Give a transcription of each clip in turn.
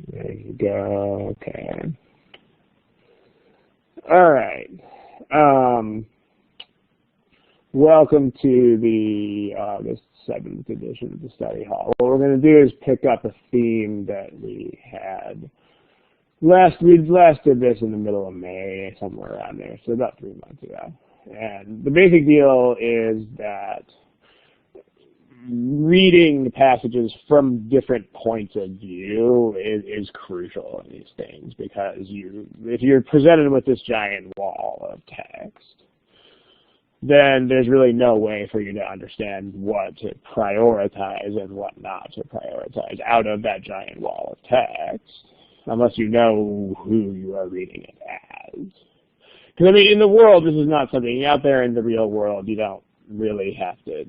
There you go. Okay. All right. Welcome to the August 7th edition of the study hall. What we're going to do is pick up a theme that we had we last did this in the middle of May, somewhere around there, so about 3 months ago. And the basic deal is that reading the passages from different points of view is crucial in these things, because if you're presented with this giant wall of text, then there's really no way for you to understand what to prioritize and what not to prioritize out of that giant wall of text, unless you know who you are reading it as. Because, I mean, in the world, this is not something, out there in the real world, you don't really have to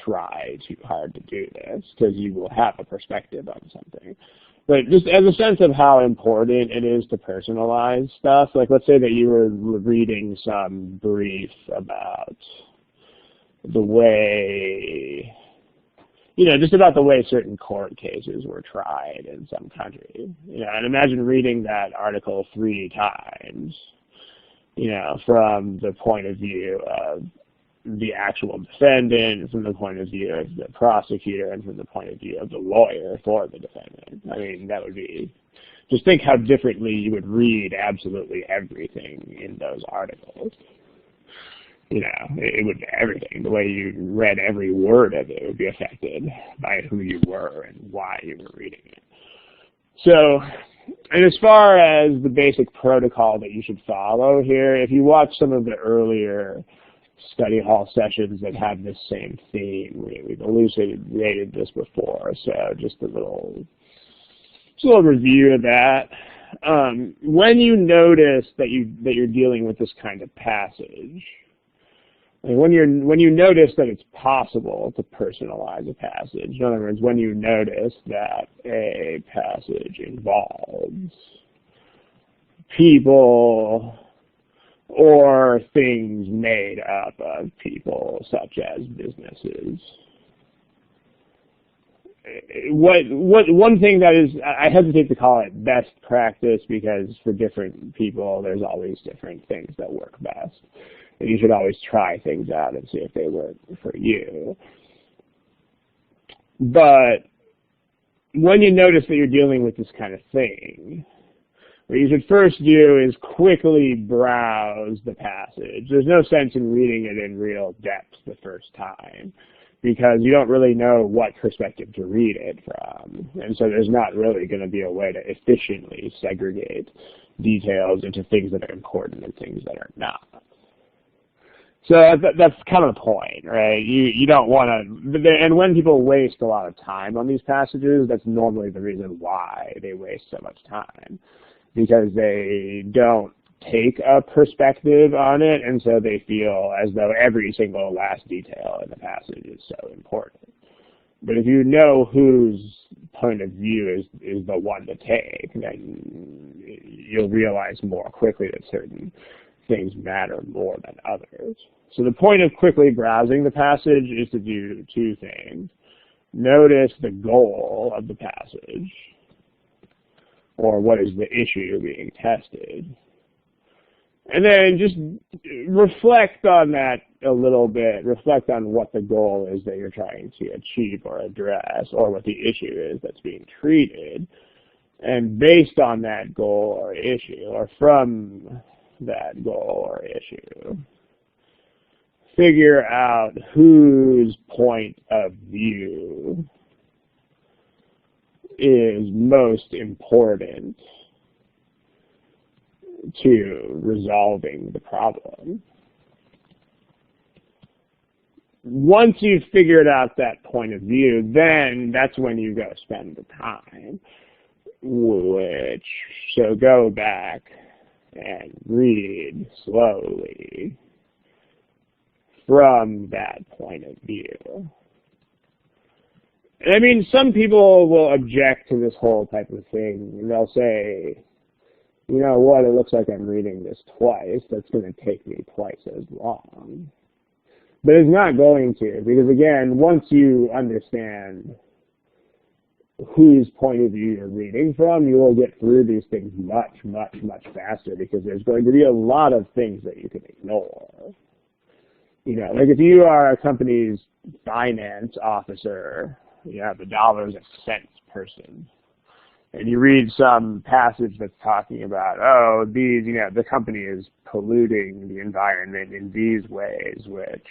try too hard to do this, because you will have a perspective on something. But just as a sense of how important it is to personalize stuff, like let's say that you were reading some brief about the way, just about the way certain court cases were tried in some country. And imagine reading that article 3 times, from the point of view of the actual defendant, from the point of view of the prosecutor, and from the point of view of the lawyer for the defendant. I mean, that would be, just think how differently you would read absolutely everything in those articles. It would be everything. The way you read every word of it would be affected by who you were and why you were reading it. So, and as far as the basic protocol that you should follow here, if you watch some of the earlier study hall sessions that have this same theme, we've elucidated this before, so just a little review of that. When you notice that you're dealing with this kind of passage, when you notice that it's possible to personalize a passage, in other words, when you notice that a passage involves people or things made up of people, such as businesses. One thing that is, I hesitate to call it best practice, because for different people, there's always different things that work best. And you should always try things out and see if they work for you. But when you notice that you're dealing with this kind of thing, what you should first do is quickly browse the passage. There's no sense in reading it in real depth the first time, because you don't really know what perspective to read it from. And so there's not really going to be a way to efficiently segregate details into things that are important and things that are not. So that's kind of the point, right? You don't want to, and when people waste a lot of time on these passages, that's normally the reason why they waste so much time, because they don't take a perspective on it, and so they feel as though every single last detail in the passage is so important. But if you know whose point of view is the one to take, then you'll realize more quickly that certain things matter more than others. So the point of quickly browsing the passage is to do two things. Notice the goal of the passage, or what is the issue being tested. And then just reflect on that a little bit. Reflect on what the goal is that you're trying to achieve or address, or what the issue is that's being treated. And based on that goal or issue, or from that goal or issue, figure out whose point of view is most important to resolving the problem. Once you've figured out that point of view, then that's when you go spend the time. So go back and read slowly from that point of view. I mean, some people will object to this whole type of thing, and they'll say, you know what, it looks like I'm reading this twice. That's going to take me twice as long. But it's not going to, because again, once you understand whose point of view you're reading from, you will get through these things much, much, much faster because there's going to be a lot of things that you can ignore. Like if you are a company's finance officer, you have the dollars and cents person, and you read some passage that's talking about, the company is polluting the environment in these ways, which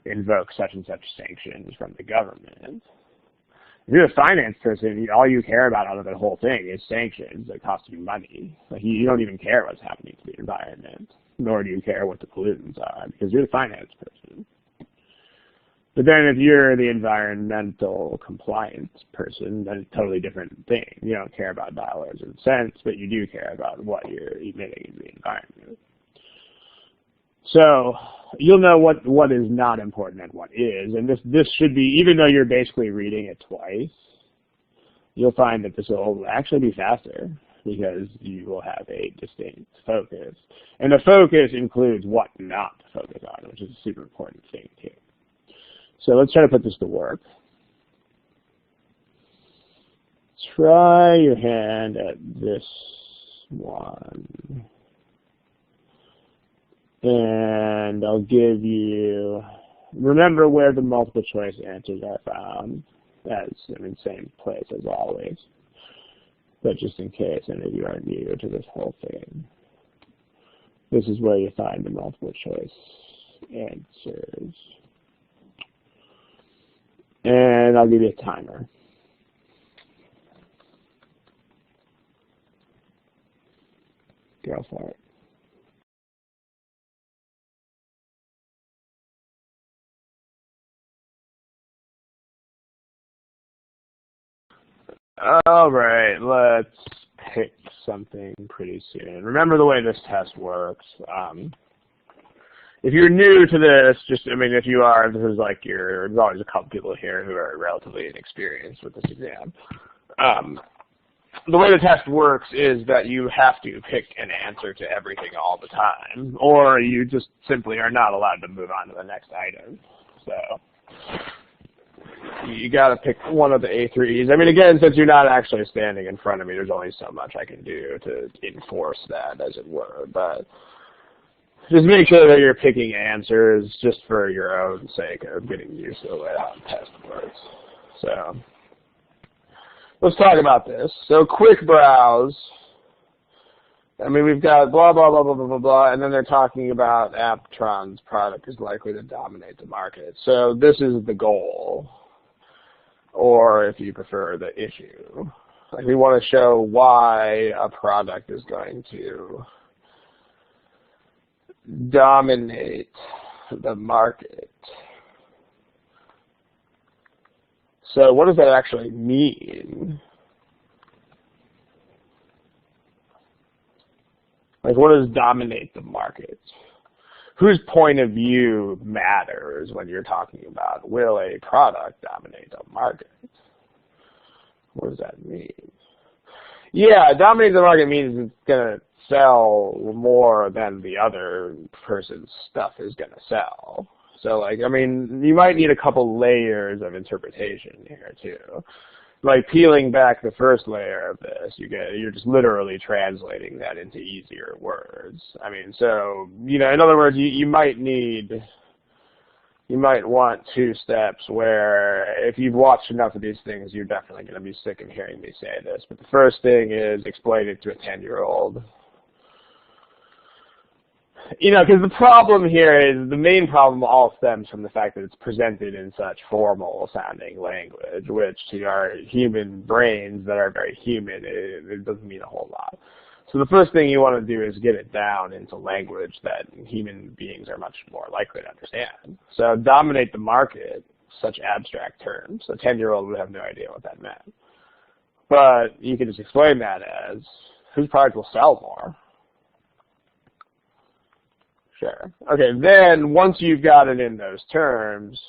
invoke such and such sanctions from the government. If you're a finance person, all you care about out of the whole thing is sanctions that cost you money. Like you don't even care what's happening to the environment, nor do you care what the pollutants are, because you're the finance person. But then if you're the environmental compliance person, then it's a totally different thing. You don't care about dollars and cents, but you do care about what you're emitting into the environment. So you'll know what is not important and what is, and this should be, even though you're basically reading it twice, you'll find that this will actually be faster because you will have a distinct focus. And the focus includes what not to focus on, which is a super important thing too. So let's try to put this to work. Try your hand at this one. And I'll give you, remember where the multiple choice answers are found. That's in the same place as always. But just in case any of you are new to this whole thing, this is where you find the multiple choice answers. And I'll give you a timer. Go for it. All right, let's pick something pretty soon. Remember the way this test works. If you're new to this, if you are, there's always a couple people here who are relatively inexperienced with this exam. The way the test works is that you have to pick an answer to everything all the time, or you just simply are not allowed to move on to the next item. So you got to pick one of the A3s. Again, since you're not actually standing in front of me, there's only so much I can do to enforce that, as it were. But just make sure that you're picking answers just for your own sake of getting used to the way how the test works. So let's talk about this. So quick browse. We've got blah, blah, blah, blah, blah, blah, blah, and then they're talking about Aptron's product is likely to dominate the market. So this is the goal, or if you prefer, the issue. We want to show why a product is going to dominate the market. So what does that actually mean? What does dominate the market? Whose point of view matters when you're talking about will a product dominate the market? What does that mean? Yeah, dominate the market means it's going to sell more than the other person's stuff is going to sell. So, you might need a couple layers of interpretation here, too. Peeling back the first layer of this, you're just literally translating that into easier words. In other words, you might want two steps where if you've watched enough of these things, you're definitely going to be sick of hearing me say this. But the first thing is explain it to a 10-year-old. Because the problem here is, the main problem all stems from the fact that it's presented in such formal-sounding language, which to our human brains that are very human, it doesn't mean a whole lot. So the first thing you want to do is get it down into language that human beings are much more likely to understand. So dominate the market, such abstract terms. A 10-year-old would have no idea what that meant. But you can just explain that as, whose product will sell more? Sure. Okay, then once you've got it in those terms,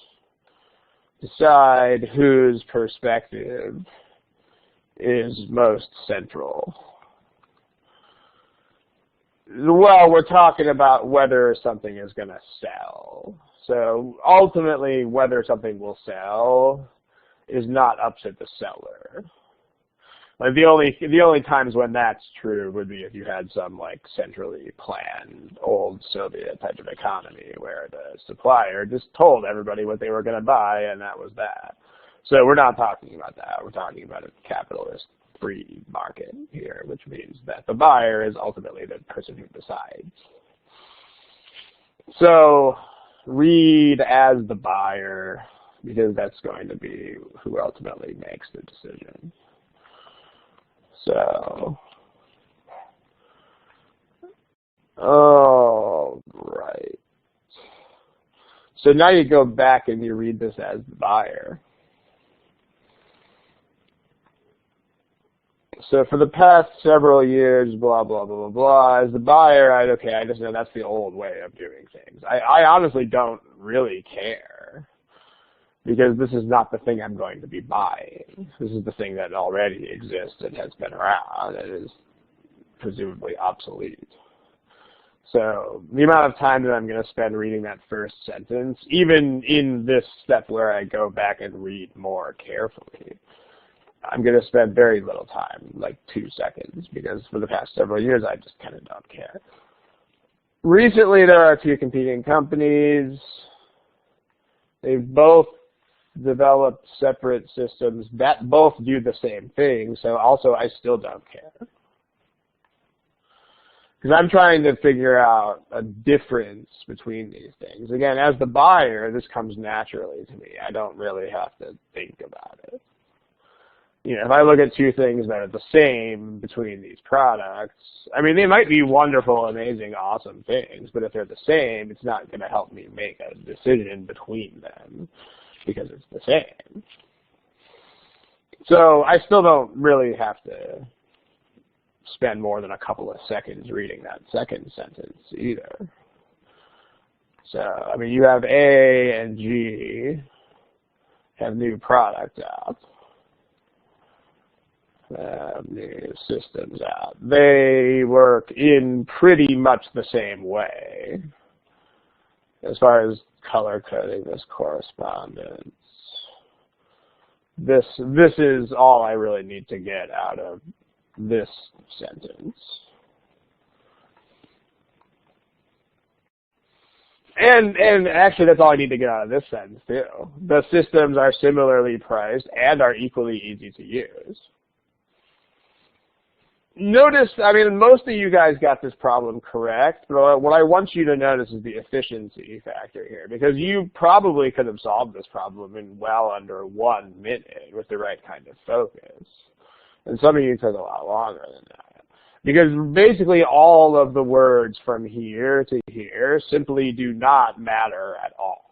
decide whose perspective is most central. Well, we're talking about whether something is going to sell. So ultimately, whether something will sell is not up to the seller. Like the only times when that's true would be if you had some like centrally planned old Soviet type of economy where the supplier just told everybody what they were going to buy and that was that. So we're not talking about that. We're talking about a capitalist free market here, which means that the buyer is ultimately the person who decides. So read as the buyer because that's going to be who ultimately makes the decision. So, all right. So now you go back and you read this as the buyer. So for the past several years, blah, blah, blah, blah, blah, as the buyer, I just know that's the old way of doing things. I honestly don't really care because this is not the thing I'm going to be buying. This is the thing that already exists and has been around and is presumably obsolete. So the amount of time that I'm going to spend reading that first sentence, even in this step where I go back and read more carefully, I'm going to spend very little time, like 2 seconds, because for the past several years, I just kind of don't care. Recently, there are two competing companies. They've both developed separate systems that both do the same thing, so also I still don't care. Because I'm trying to figure out a difference between these things. Again, as the buyer, this comes naturally to me. I don't really have to think about it. You know, if I look at two things that are the same between these products, I mean, they might be wonderful, amazing, awesome things, but if they're the same, it's not going to help me make a decision between them because it's the same. So I still don't really have to spend more than a couple of seconds reading that second sentence either. So, I mean, you have A and G have new product out. New systems out. They work in pretty much the same way as far as color coding this correspondence. This is all I really need to get out of this sentence. And actually, that's all I need to get out of this sentence, too. The systems are similarly priced and are equally easy to use. Notice, I mean, most of you guys got this problem correct, but what I want you to notice is the efficiency factor here, because you probably could have solved this problem in well under 1 minute with the right kind of focus. And some of you took a lot longer than that. Because basically all of the words from here to here simply do not matter at all.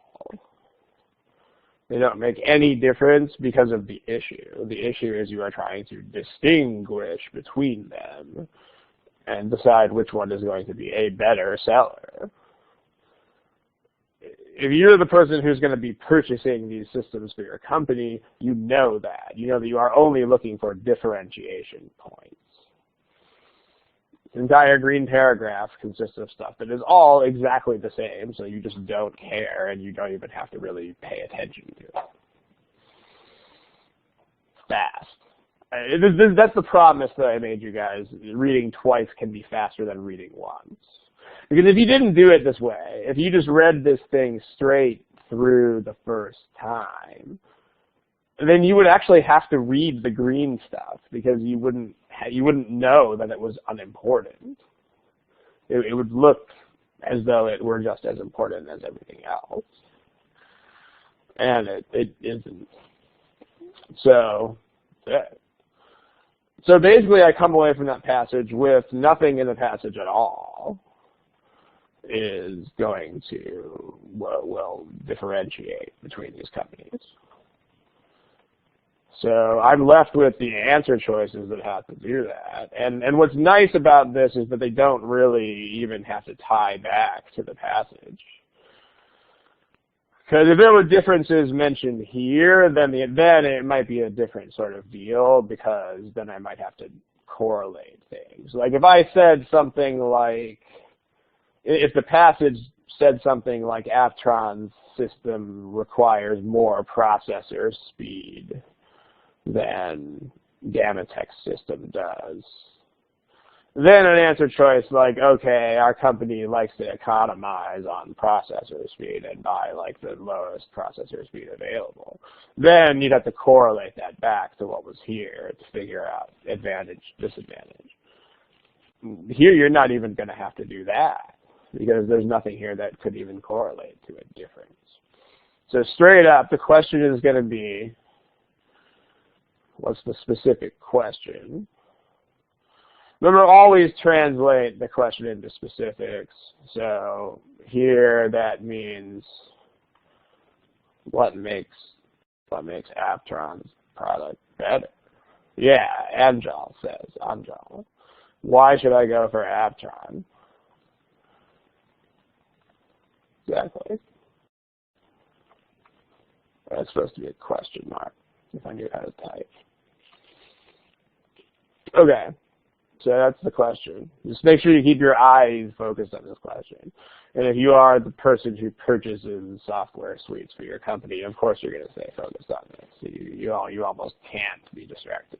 They don't make any difference because of the issue. The issue is you are trying to distinguish between them and decide which one is going to be a better seller. If you're the person who's going to be purchasing these systems for your company, you know that. You know that you are only looking for differentiation points. The entire green paragraph consists of stuff that is all exactly the same, so you just don't care and you don't even have to really pay attention to it. Fast. That's the promise that I made you guys. Reading twice can be faster than reading once. Because if you didn't do it this way, if you just read this thing straight through the first time, then you would actually have to read the green stuff because you wouldn't know that it was unimportant. It would look as though it were just as important as everything else. And it isn't. So basically I come away from that passage with nothing in the passage at all is going to, well, differentiate between these companies. So I'm left with the answer choices that have to do that. And what's nice about this is that they don't really even have to tie back to the passage. Because if there were differences mentioned here, then it might be a different sort of deal, because then I might have to correlate things. Like if I said something like, if the passage said something like Aptron's system requires more processor speed than gamma text system does. Then an answer choice like, okay, our company likes to economize on processor speed and buy like the lowest processor speed available. Then you'd have to correlate that back to what was here to figure out advantage, disadvantage. Here you're not even going to have to do that because there's nothing here that could even correlate to a difference. So straight up, the question is going to be, what's the specific question? Remember, always translate the question into specifics. So here that means what makes Aptron's product better? Yeah, Anjal says, Anjal. Why should I go for Aptron? Exactly. That's supposed to be a question mark if I knew how to type. Okay. So that's the question. Just make sure you keep your eyes focused on this question. And if you are the person who purchases software suites for your company, of course you're going to stay focused on this. So you almost can't be distracted.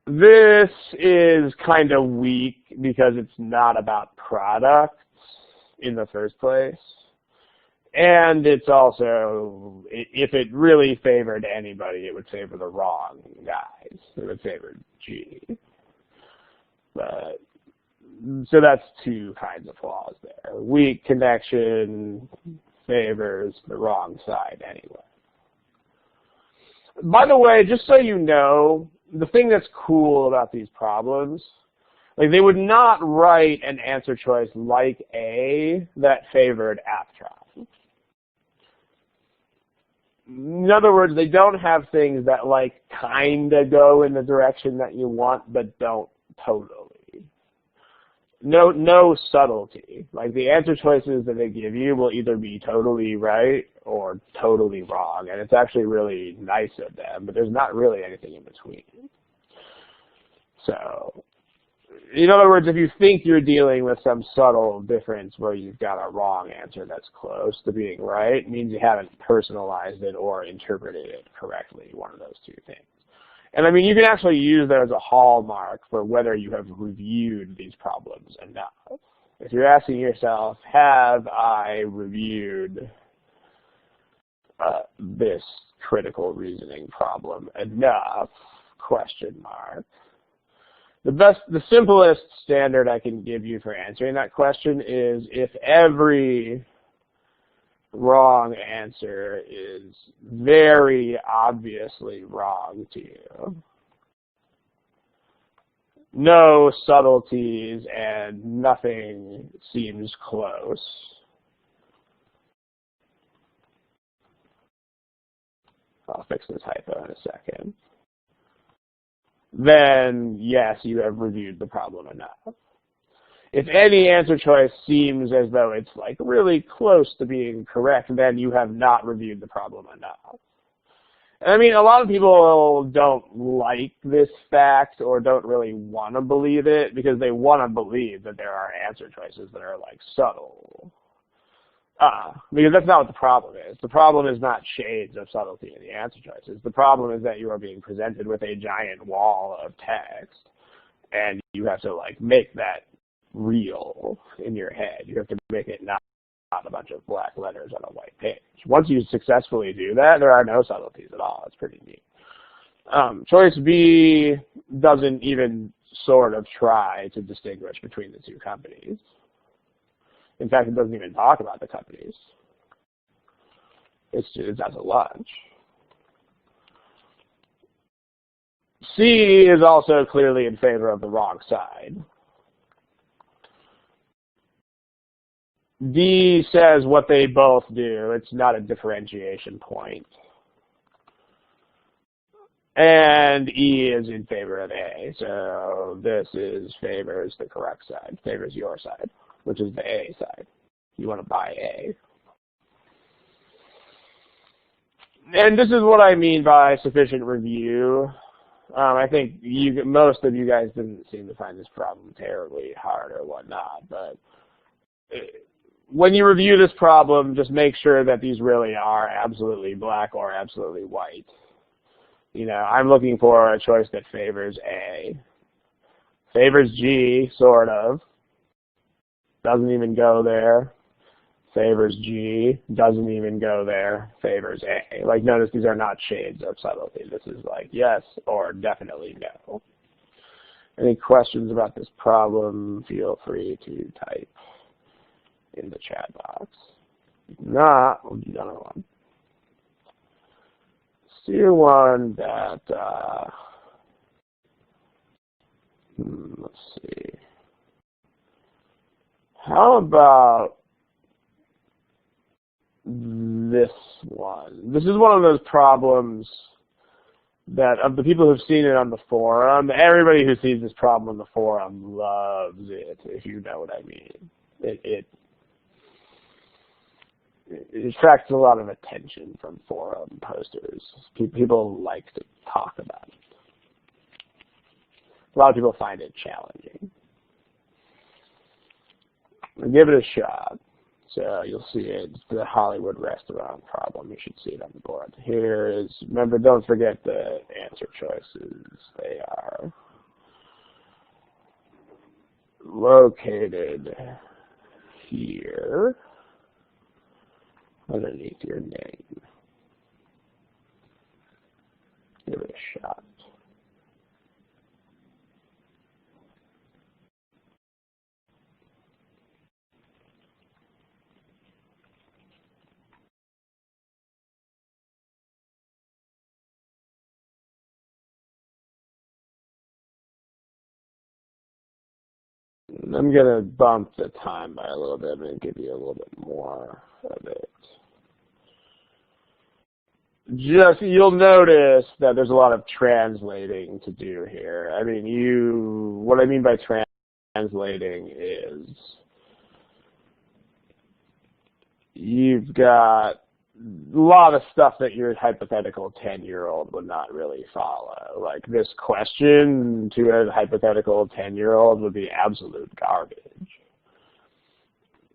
This is kind of weak because it's not about products in the first place. And it's also, if it really favored anybody, it would favor the wrong guys. It would favor G. But, so that's two kinds of flaws there. Weak connection favors the wrong side anyway. By the way, just so you know, the thing that's cool about these problems, like they would not write an answer choice like A that favored Aptron. In other words, they don't have things that like kind of go in the direction that you want, but don't totally. No subtlety. Like the answer choices that they give you will either be totally right or totally wrong, and it's actually really nice of them, but there's not really anything in between. So, in other words, if you think you're dealing with some subtle difference where you've got a wrong answer that's close to being right, it means you haven't personalized it or interpreted it correctly, one of those two things. And I mean, you can actually use that as a hallmark for whether you have reviewed these problems enough. If you're asking yourself, have I reviewed this critical reasoning problem enough, question mark. The simplest standard I can give you for answering that question is if every wrong answer is very obviously wrong to you. No subtleties and nothing seems close. I'll fix the typo in a second. Then, yes, you have reviewed the problem enough. If any answer choice seems as though it's like really close to being correct, then you have not reviewed the problem enough. And I mean, a lot of people don't like this fact or don't really want to believe it because they want to believe that there are answer choices that are like subtle. Because that's not what the problem is. The problem is not shades of subtlety in the answer choices. The problem is that you are being presented with a giant wall of text, and you have to like make that real in your head. You have to make it not a bunch of black letters on a white page. Once you successfully do that, there are no subtleties at all. It's pretty neat. Choice B doesn't even sort of try to distinguish between the two companies. In fact, it doesn't even talk about the companies. It's as a lunch. C is also clearly in favor of the wrong side. D says what they both do. It's not a differentiation point. And E is in favor of A. So this favors the correct side, favors your side, which is the A side. You want to buy A. And this is what I mean by sufficient review. I think most of you guys didn't seem to find this problem terribly hard or whatnot, but when you review this problem, just make sure that these really are absolutely black or absolutely white. I'm looking for a choice that favors A. Favors G, sort of. Doesn't even go there. Favors G, doesn't even go there. Favors A. Like, notice these are not shades of subtlety. This is like yes or definitely no. Any questions about this problem, feel free to type in the chat box. If not, we'll do another one. Let's do one that, let's see. How about this one? This is one of those problems that of the people who've seen it on the forum, everybody who sees this problem on the forum loves it, if you know what I mean. It attracts a lot of attention from forum posters. People like to talk about it. A lot of people find it challenging. Give it a shot. So you'll see it, the Hollywood restaurant problem. You should see it on the board. Here is, remember, don't forget the answer choices. They are located here underneath your name. Give it a shot. I'm going to bump the time by a little bit and give you a little bit more of it. You'll notice that there's a lot of translating to do here. I mean, what I mean by translating is you've got a lot of stuff that your hypothetical 10-year-old would not really follow. Like this question to a hypothetical 10-year-old would be absolute garbage.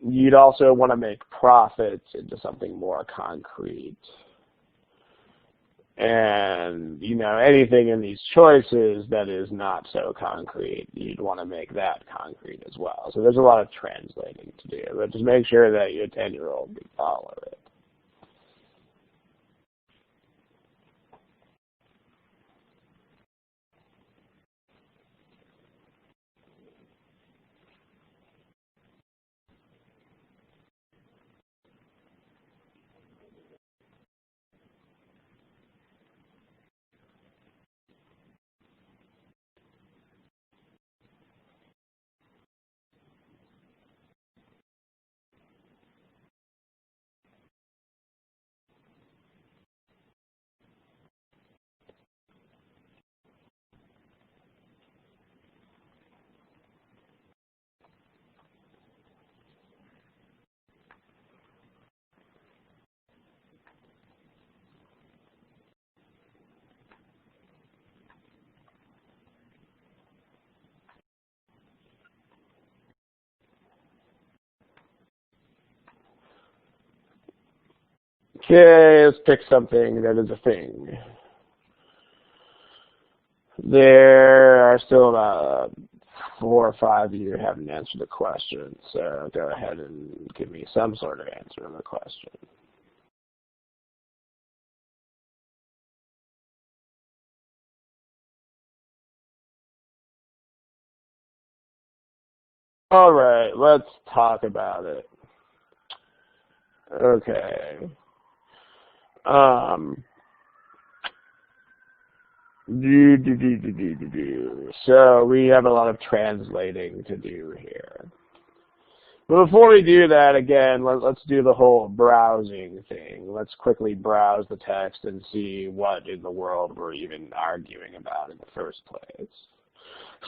You'd also want to make profits into something more concrete. And, anything in these choices that is not so concrete, you'd want to make that concrete as well. So there's a lot of translating to do, but just make sure that your 10-year-old can follow it. Okay, let's pick something that is a thing. There are still about 4 or 5 of you who haven't answered the question, so go ahead and give me some sort of answer on the question. All right, let's talk about it. Okay. So we have a lot of translating to do here. But before we do that, again, let's do the whole browsing thing. Let's quickly browse the text and see what in the world we're even arguing about in the first place.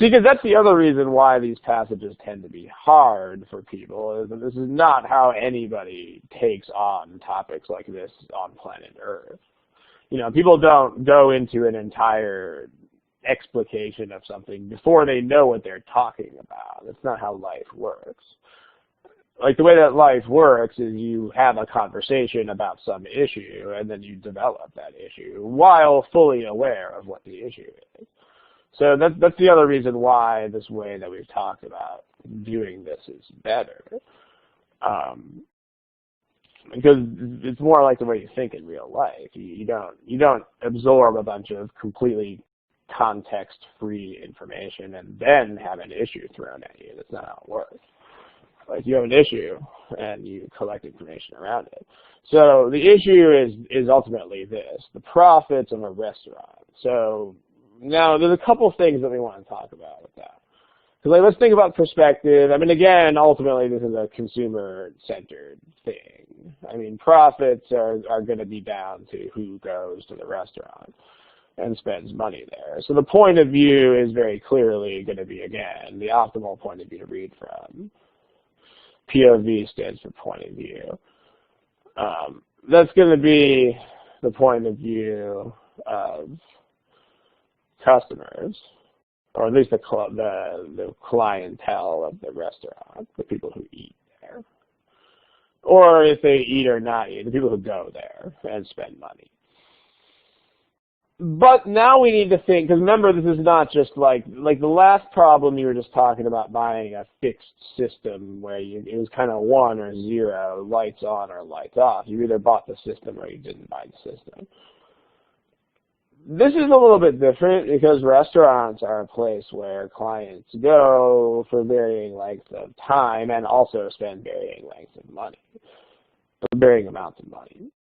See, because that's the other reason why these passages tend to be hard for people, is that this is not how anybody takes on topics like this on planet Earth. People don't go into an entire explication of something before they know what they're talking about. That's not how life works. like the way that life works is you have a conversation about some issue and then you develop that issue while fully aware of what the issue is. So that's the other reason why this way that we've talked about viewing this is better. Because it's more like the way you think in real life. You don't absorb a bunch of completely context-free information and then have an issue thrown at you. That's not how it works. Like you have an issue and you collect information around it. So the issue is ultimately this: the profits of a restaurant. So now there's a couple things that we want to talk about with that. Because let's think about perspective. I mean, again, ultimately this is a consumer-centered thing. I mean, profits are going to be down to who goes to the restaurant and spends money there. So the point of view is very clearly going to be, again, the optimal point of view to read from. POV stands for point of view. That's going to be the point of view of customers, or at least the clientele of the restaurant, the people who eat there. Or if they eat or not eat, the people who go there and spend money. But now we need to think, because remember, this is not just like the last problem you were just talking about buying a fixed system where it was kind of 1 or 0, lights on or lights off. You either bought the system or you didn't buy the system. This is a little bit different because restaurants are a place where clients go for varying lengths of time and also spend varying lengths of money, varying amounts of money.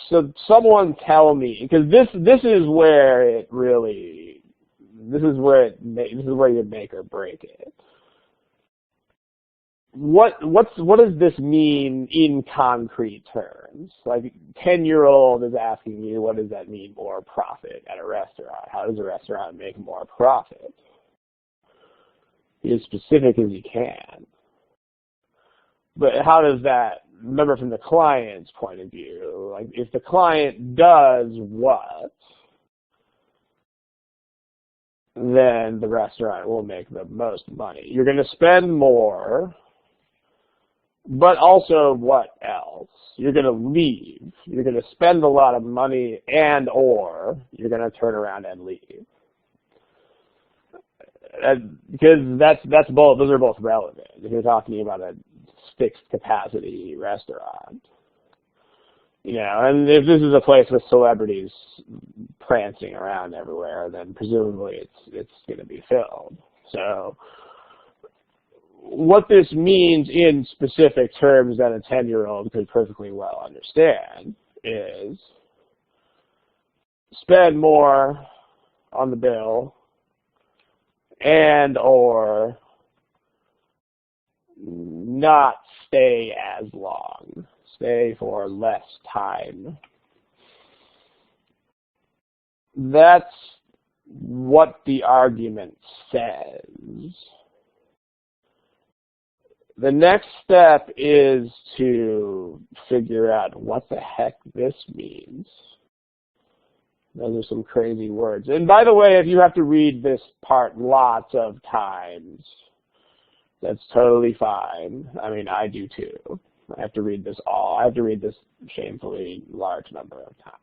So someone tell me, because this is where it really, this is where you make or break it. What does this mean in concrete terms? Like 10-year-old is asking you, what does that mean, more profit at a restaurant? How does a restaurant make more profit? Be as specific as you can. But how does that, remember from the client's point of view, like if the client does what, then the restaurant will make the most money. You're going to spend more, but also what else? You're going to leave. You're going to spend a lot of money and or you're going to turn around and leave. Because that's both, those are both relevant. If you're talking about a fixed capacity restaurant, you know, and if this is a place with celebrities prancing around everywhere, then presumably it's going to be filled. So what this means in specific terms that a 10-year-old could perfectly well understand is spend more on the bill and or not stay as long, stay for less time. That's what the argument says. The next step is to figure out what the heck this means. Those are some crazy words. And by the way, if you have to read this part lots of times, that's totally fine. I mean, I do too. I have to read this shamefully large number of times.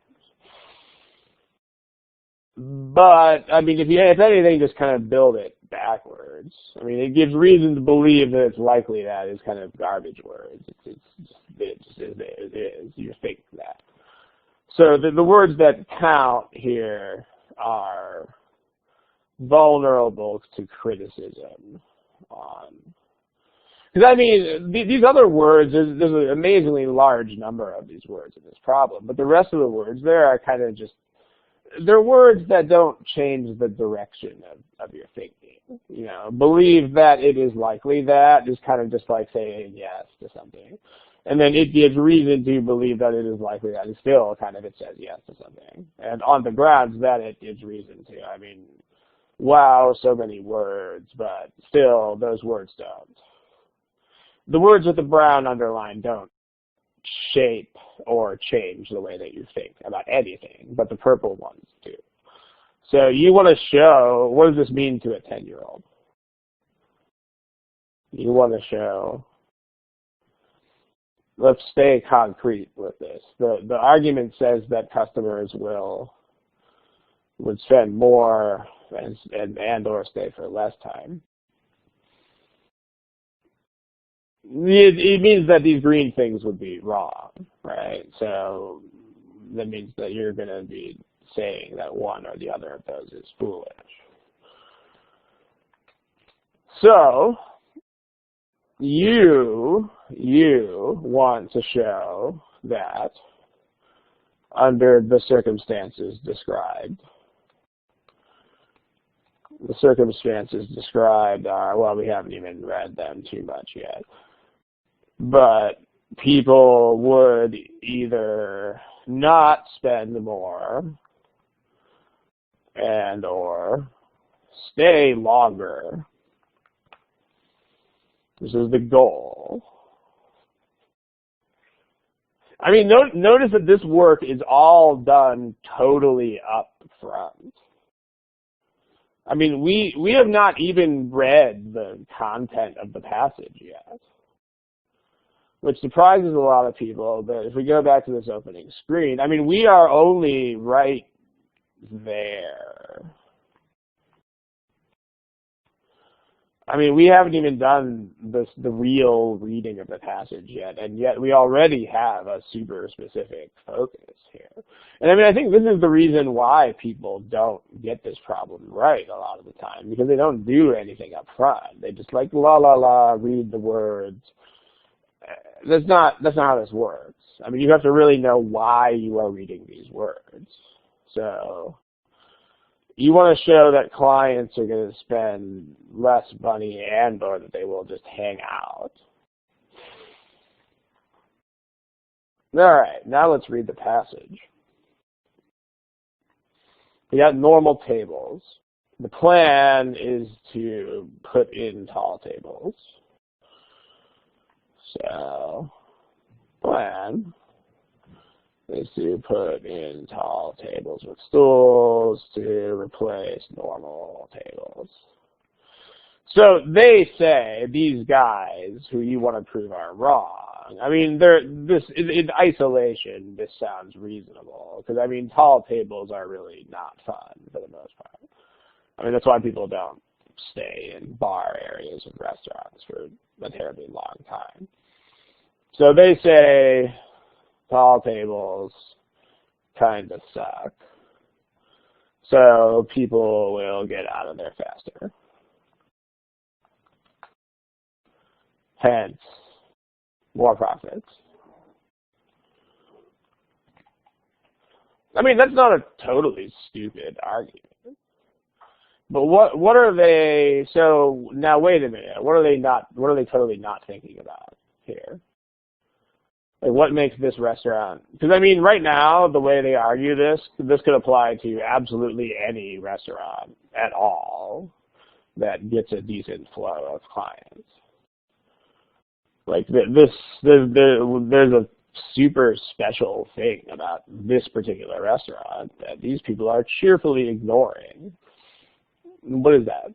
But, I mean, if anything, just kind of build it backwards. I mean, it gives reason to believe that it's likely that it's kind of garbage words. It is. You think that. So the words that count here are vulnerable to criticism on. Because, I mean, these other words, there's an amazingly large number of these words in this problem, but the rest of the words there are kind of just, they're words that don't change the direction of your thinking. You know, believe that it is likely that is kind of just like saying yes to something. And then it gives reason to believe that it is likely that, and still kind of it says yes to something. And on the grounds that it gives reason to. I mean, wow, so many words, but still those words don't. The words with the brown underline don't shape or change the way that you think about anything, but the purple ones do. So you want to show, what does this mean to a 10-year-old? You want to show let's stay concrete with this. The argument says that customers would spend more and or stay for less time. It means that these green things would be wrong, right? So that means that you're going to be saying that one or the other of those is foolish. So you want to show that under the circumstances described, the circumstances described are, well, we haven't even read them too much yet, but people would either not spend more and or stay longer. This is the goal. I mean, notice that this work is all done totally up front. I mean, we have not even read the content of the passage yet, which surprises a lot of people. But if we go back to this opening screen, I mean, we are only right there. I mean, we haven't even done the real reading of the passage yet, and yet we already have a super specific focus here. And I mean, I think this is the reason why people don't get this problem right a lot of the time, because they don't do anything up front. They just like la la la, read the words. That's not how this works. I mean, you have to really know why you are reading these words. So you want to show that clients are going to spend less money and or that they will just hang out. All right, now let's read the passage. We got normal tables. The plan is to put in tall tables. So, plan is to put in tall tables with stools to replace normal tables. So they say, these guys who you want to prove are wrong, I mean, in isolation, this sounds reasonable, because I mean, tall tables are really not fun for the most part. I mean, that's why people don't stay in bar areas and restaurants for a terribly long time. So they say tall tables kind of suck, so people will get out of there faster. Hence, more profits. I mean, that's not a totally stupid argument. But what are they? So now, wait a minute. What are they totally not thinking about here? Like, what makes this restaurant? Because I mean, right now, the way they argue this could apply to absolutely any restaurant at all that gets a decent flow of clients. Like there's a super special thing about this particular restaurant that these people are cheerfully ignoring. What is that?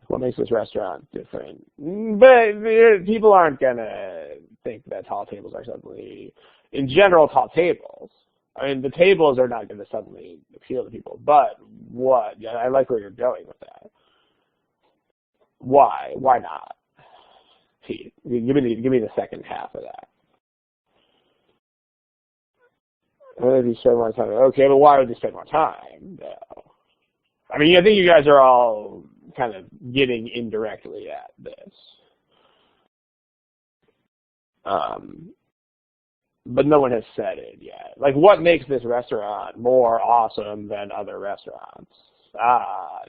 What makes this restaurant different? But people aren't gonna think that tall tables are suddenly, in general, tall tables. I mean, the tables are not gonna suddenly appeal to people. But what? I like where you're going with that. Why? Why not? Pete, give me the second half of that. If you spend more time, okay, but why would you spend more time? No. I mean, I think you guys are all kind of getting indirectly at this. But no one has said it yet. Like, what makes this restaurant more awesome than other restaurants?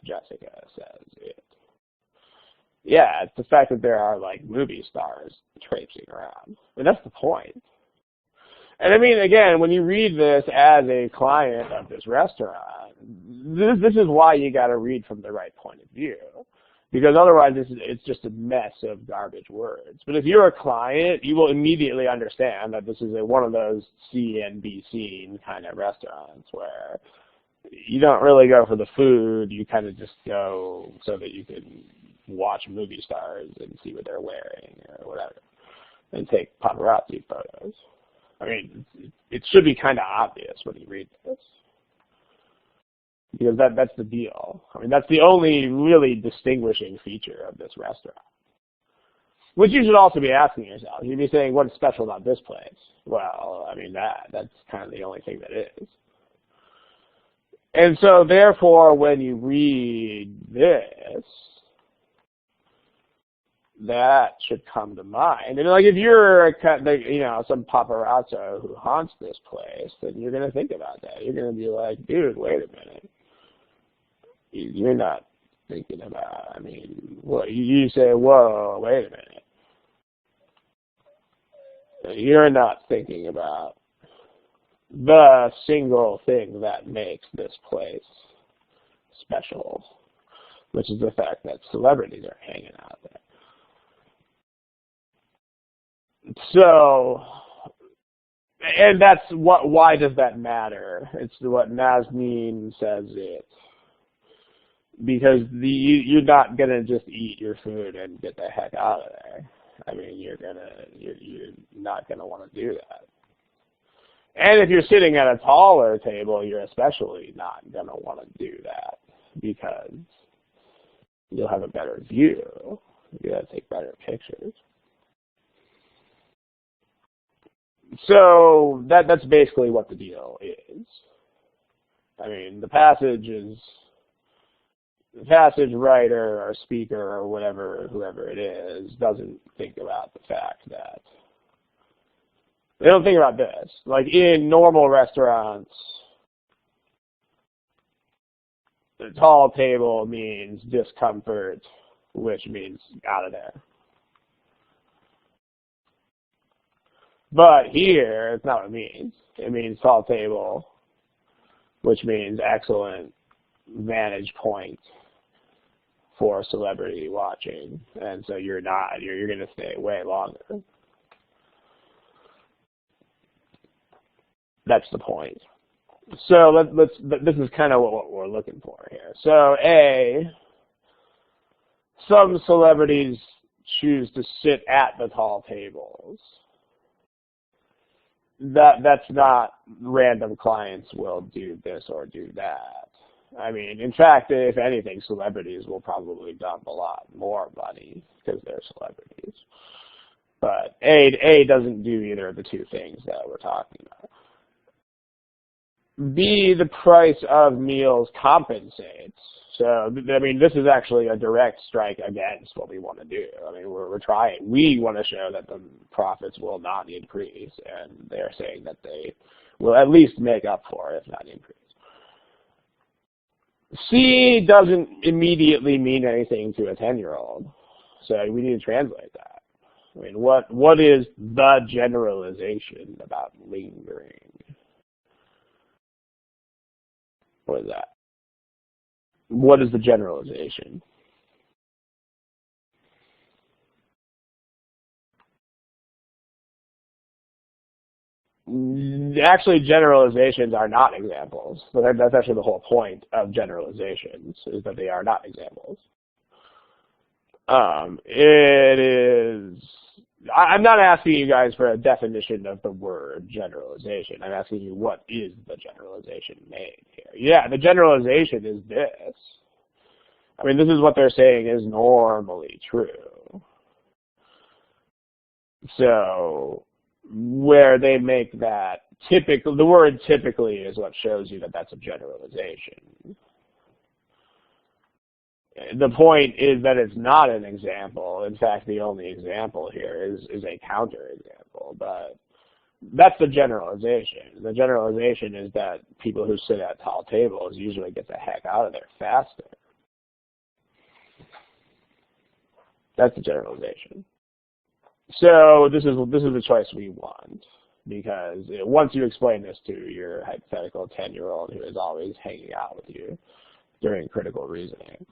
Jessica says it. Yeah, it's the fact that there are, like, movie stars traipsing around. I mean, that's the point. And I mean, again, when you read this as a client of this restaurant, this is why you got to read from the right point of view, because otherwise it's just a mess of garbage words. But if you're a client, you will immediately understand that this is one of those see and be seen kind of restaurants where you don't really go for the food, you kind of just go so that you can watch movie stars and see what they're wearing or whatever. and take paparazzi photos. I mean, it should be kind of obvious when you read this, because that's the deal. I mean, that's the only really distinguishing feature of this restaurant. Which you should also be asking yourself. You'd be saying, what's special about this place? Well, I mean, that's kind of the only thing that is. And so, therefore, when you read this, that should come to mind. And like, if you're some paparazzo who haunts this place, then you're going to think about that. You're going to be like, dude, wait a minute. You're not thinking about, I mean, what you say, whoa, wait a minute. You're not thinking about the single thing that makes this place special, which is the fact that celebrities are hanging out there. So, and that's why does that matter? It's what Nazanin says it. Because you're not going to just eat your food and get the heck out of there. I mean, you're not going to want to do that. And if you're sitting at a taller table, you're especially not going to want to do that, because you'll have a better view. You're going to take better pictures. So that's basically what the deal is. I mean, the passage writer or speaker or whoever it is, doesn't think about the fact that they don't think about this. Like, in normal restaurants, the tall table means discomfort, which means out of there. But here, it's not what it means. It means tall table, which means excellent vantage point for celebrity watching. And so you're going to stay way longer. That's the point. So this is kind of what we're looking for here. So some celebrities choose to sit at the tall tables. That's not random clients will do this or do that. I mean, in fact, if anything, celebrities will probably dump a lot more money because they're celebrities. But A doesn't do either of the two things that we're talking about. B, the price of meals compensates. So, I mean, this is actually a direct strike against what we want to do. I mean, we're trying. We want to show that the profits will not increase, and they're saying that they will at least make up for it, if not increase. C doesn't immediately mean anything to a 10-year-old, so we need to translate that. I mean, what is the generalization about lingering? What is that? What is the generalization? Actually, generalizations are not examples. So that's actually the whole point of generalizations, is that they are not examples. It is... I'm not asking you guys for a definition of the word generalization. I'm asking you, what is the generalization made here? Yeah, the generalization is this. I mean, this is what they're saying is normally true. So, where they make that typical, the word typically is what shows you that that's a generalization. The point is that it's not an example. In fact, the only example here is a counterexample. But that's the generalization. The generalization is that people who sit at tall tables usually get the heck out of there faster. That's the generalization. So this is the choice we want, because once you explain this to your hypothetical 10-year-old who is always hanging out with you during critical reasoning,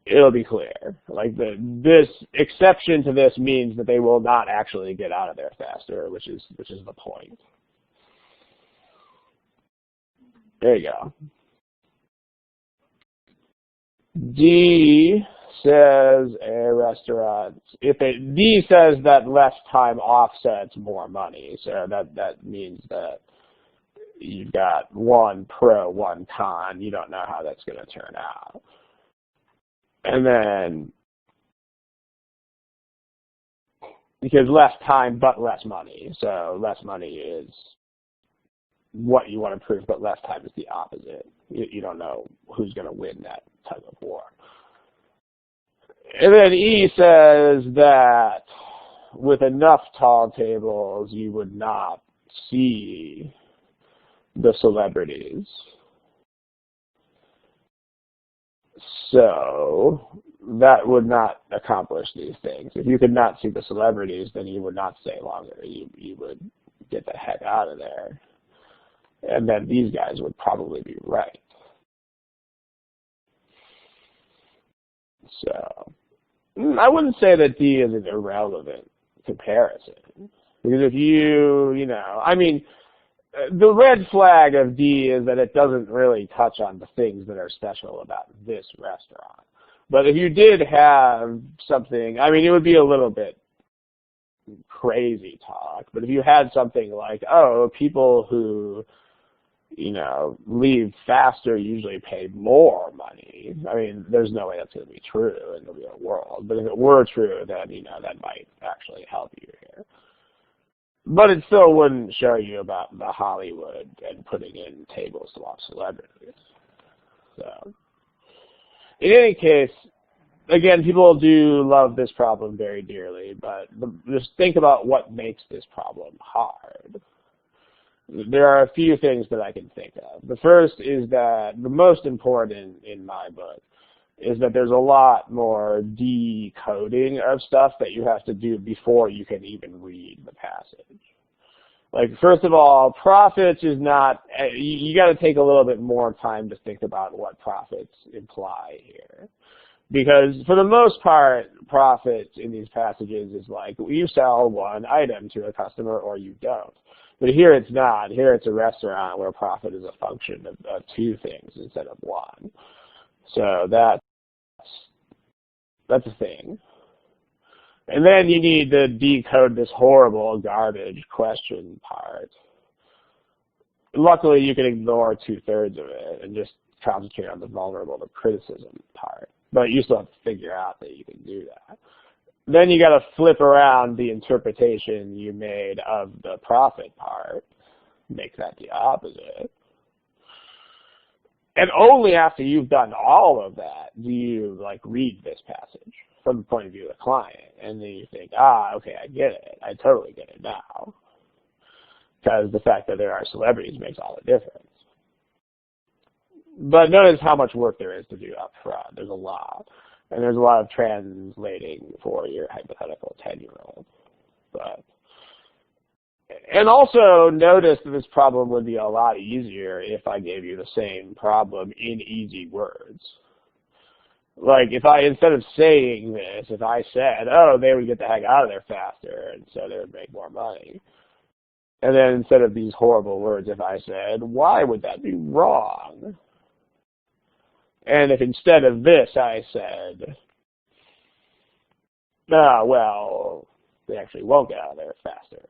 it'll be clear. Like, this exception to this means that they will not actually get out of there faster, which is the point. There you go. D says a restaurant, D says that less time offsets more money. So that means that you've got one pro, one con. You don't know how that's going to turn out. And then, because less time but less money. So less money is what you want to prove, but less time is the opposite. You don't know who's going to win that type of war. And then E says that with enough tall tables, you would not see the celebrities. So that would not accomplish these things. If you could not see the celebrities, then you would not stay longer. You would get the heck out of there. And then these guys would probably be right. So I wouldn't say that D is an irrelevant comparison. Because if I mean, the red flag of D is that it doesn't really touch on the things that are special about this restaurant. But if you did have something, I mean, it would be a little bit crazy talk. But if you had something like, oh, people who, leave faster usually pay more money. I mean, there's no way that's going to be true in the real world. But if it were true, then, that might actually help you here. But it still wouldn't show you about the Hollywood and putting in tables to watch celebrities. So, in any case, again, people do love this problem very dearly, but just think about what makes this problem hard. There are a few things that I can think of. The first is that the most important in my book is that there's a lot more decoding of stuff that you have to do before you can even read the passage. Like, first of all, profits is not, you got to take a little bit more time to think about what profits imply here. Because for the most part, profits in these passages is like, you sell one item to a customer or you don't. But here it's not. Here it's a restaurant where profit is a function of two things instead of one. So that's a thing. And then you need to decode this horrible garbage question part. Luckily, you can ignore 2/3 of it and just concentrate on the vulnerable to criticism part. But you still have to figure out that you can do that. Then you got to flip around the interpretation you made of the profit part, make that the opposite. And only after you've done all of that do you read this passage from the point of view of the client. And then you think, okay, I get it. I totally get it now. Because the fact that there are celebrities makes all the difference. But notice how much work there is to do up front. There's a lot. And there's a lot of translating for your hypothetical 10-year-old. And also notice that this problem would be a lot easier if I gave you the same problem in easy words. Like instead of saying this, if I said, oh, they would get the heck out of there faster, and so they would make more money. And then instead of these horrible words, if I said, why would that be wrong? And if instead of this I said, well, they actually won't get out of there faster,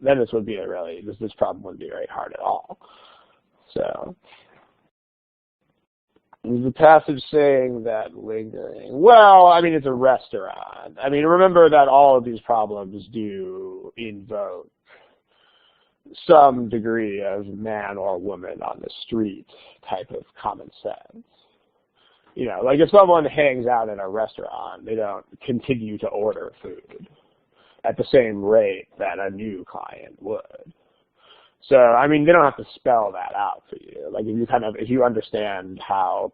then this would be this problem wouldn't be very hard at all. So, is the passage saying that lingering? Well, I mean, it's a restaurant. I mean, remember that all of these problems do invoke some degree of man or woman on the street type of common sense. Like if someone hangs out in a restaurant, they don't continue to order food at the same rate that a new client would. So, I mean, they don't have to spell that out for you. Like if you understand how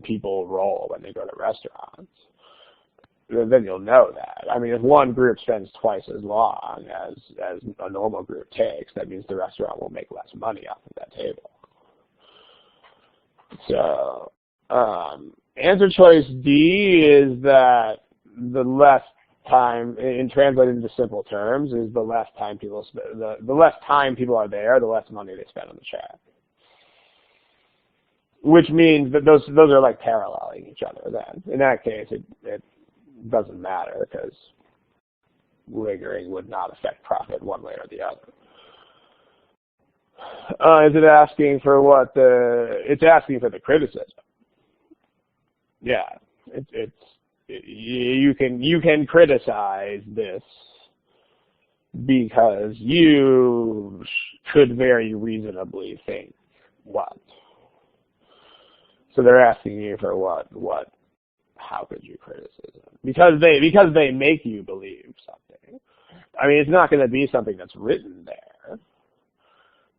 people roll when they go to restaurants, then you'll know that. I mean, if one group spends twice as long as a normal group takes, that means the restaurant will make less money off of that table. So, answer choice D is that the less time, in translated into simple terms, is the less time people spend. The less time people are there, the less money they spend on the check. which means that those are like paralleling each other. Then in that case, it doesn't matter because lingering would not affect profit one way or the other. Is it asking for what it's asking for the criticism. Yeah, you can criticize this because you could very reasonably think what. So they're asking you for what, how could you criticize? Because they make you believe something. I mean, it's not going to be something that's written there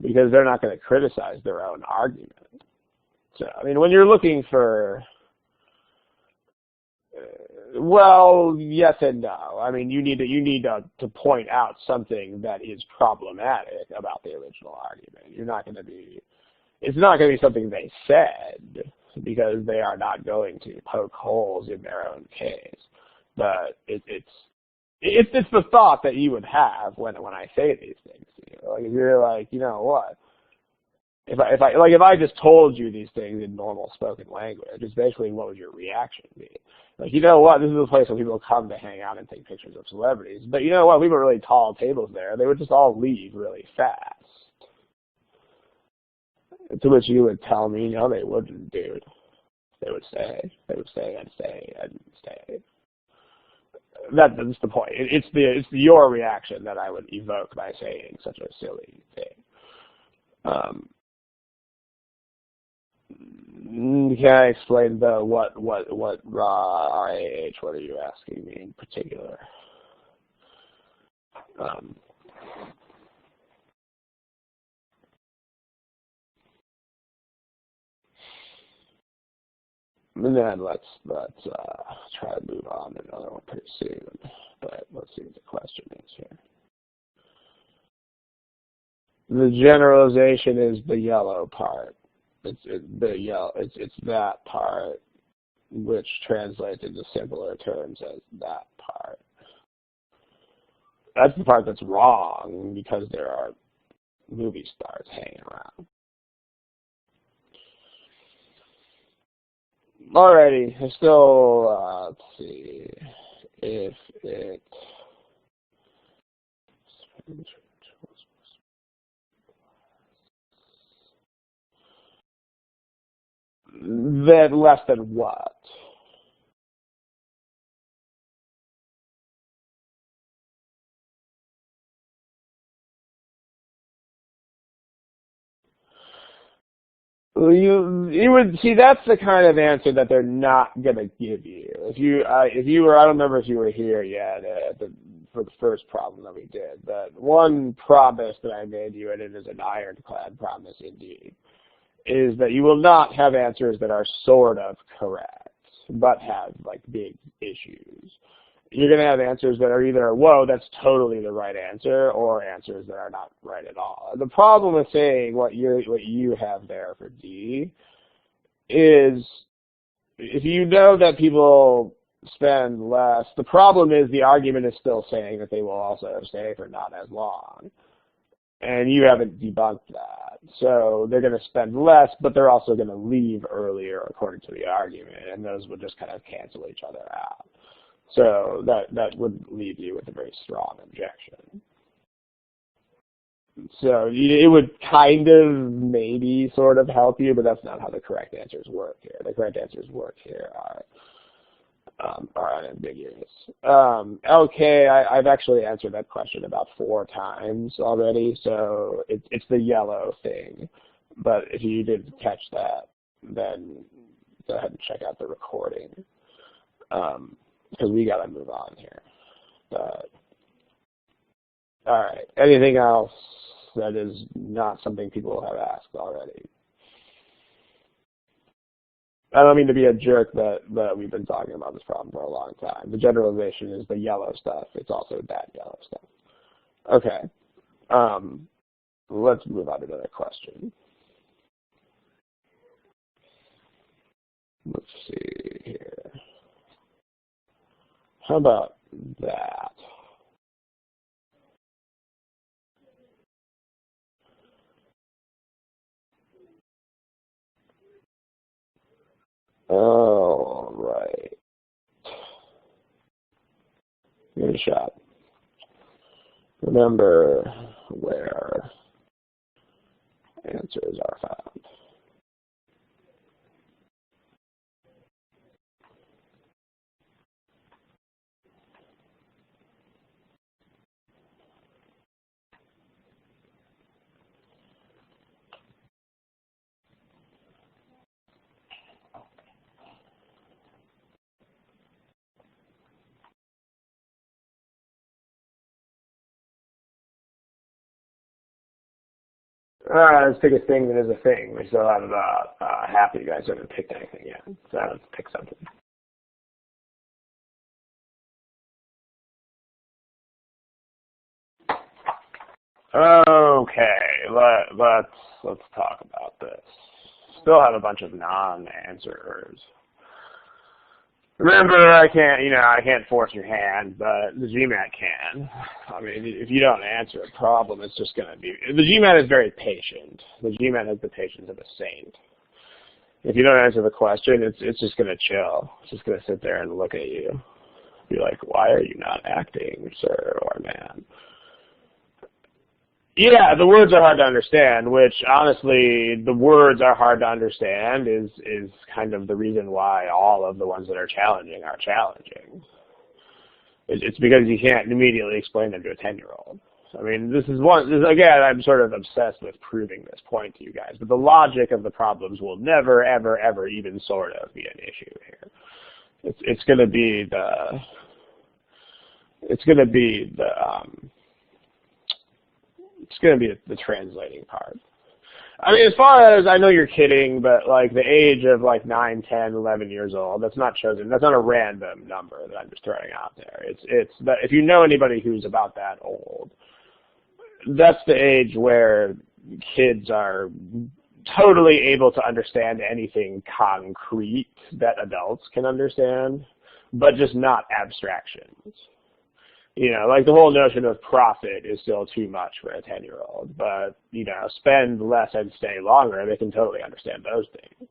because they're not going to criticize their own argument. So, I mean, when you're looking for, well, yes and no. I mean, you need to point out something that is problematic about the original argument. It's not going to be something they said because they are not going to poke holes in their own case. But it's the thought that you would have when I say these things to you. Like if you're like, you know what? If I just told you these things in normal spoken language, it's basically what would your reaction be? Like, you know what, this is a place where people come to hang out and take pictures of celebrities. But you know what, we put really tall tables there. They would just all leave really fast. To which you would tell me, no, they wouldn't, dude. They would stay. I'd stay. That's the point. It's your reaction that I would evoke by saying such a silly thing. Can I explain what RAH? What are you asking me in particular? And then let's try to move on to another one pretty soon. But let's see what the question is here. The generalization is the yellow part. It's that part which translates into simpler terms as that part. That's the part that's wrong because there are movie stars hanging around. Alrighty, still, let's see if it. That less than what? You would see that's the kind of answer that they're not gonna give you. If you were, I don't remember if you were here yet for the first problem that we did, but one promise that I made you, and it is an ironclad promise indeed, is that you will not have answers that are sort of correct, but have like big issues. You're going to have answers that are either, whoa, that's totally the right answer, or answers that are not right at all. The problem with saying what you have there for D is if you know that people spend less, the problem is the argument is still saying that they will also stay for not as long. And you haven't debunked that. So they're going to spend less, but they're also going to leave earlier according to the argument, and those would just kind of cancel each other out. So that would leave you with a very strong objection. So it would kind of maybe sort of help you, but that's not how the correct answers work here. The correct answers work here are unambiguous. Okay, I've actually answered that question about 4 times already, so it's the yellow thing. But if you didn't catch that, then go ahead and check out the recording, because we got to move on here. But all right, anything else that is not something people have asked already? I don't mean to be a jerk, but we've been talking about this problem for a long time. The generalization is the yellow stuff. It's also that yellow stuff. Okay. Let's move on to another question. Let's see here. How about that? All right. Give it a shot. Remember where answers are found. Let's pick a thing that is a thing. We still have about half of you guys haven't picked anything yet. So let's pick something. Okay, let's talk about this. Still have a bunch of non-answers. Remember, I can't force your hand, but the GMAT can. I mean, if you don't answer a problem, it's just going to be, the GMAT is very patient. The GMAT has the patience of a saint. If you don't answer the question, it's just going to chill. It's just going to sit there and look at you. Be like, why are you not acting, sir or man? Yeah, the words are hard to understand, which honestly, the words are hard to understand is kind of the reason why all of the ones that are challenging are challenging. It's because you can't immediately explain them to a 10-year-old. I mean, again, I'm sort of obsessed with proving this point to you guys, but the logic of the problems will never, ever, ever even sort of be an issue here. It's going to be the translating part. I mean, as far as I know you're kidding, but like the age of like 9, 10, 11 years old, that's not chosen. That's not a random number that I'm just throwing out there. It's that if you know anybody who's about that old, that's the age where kids are totally able to understand anything concrete that adults can understand, but just not abstractions. You know, like the whole notion of profit is still too much for a 10-year-old, but, you know, spend less and stay longer, they can totally understand those things.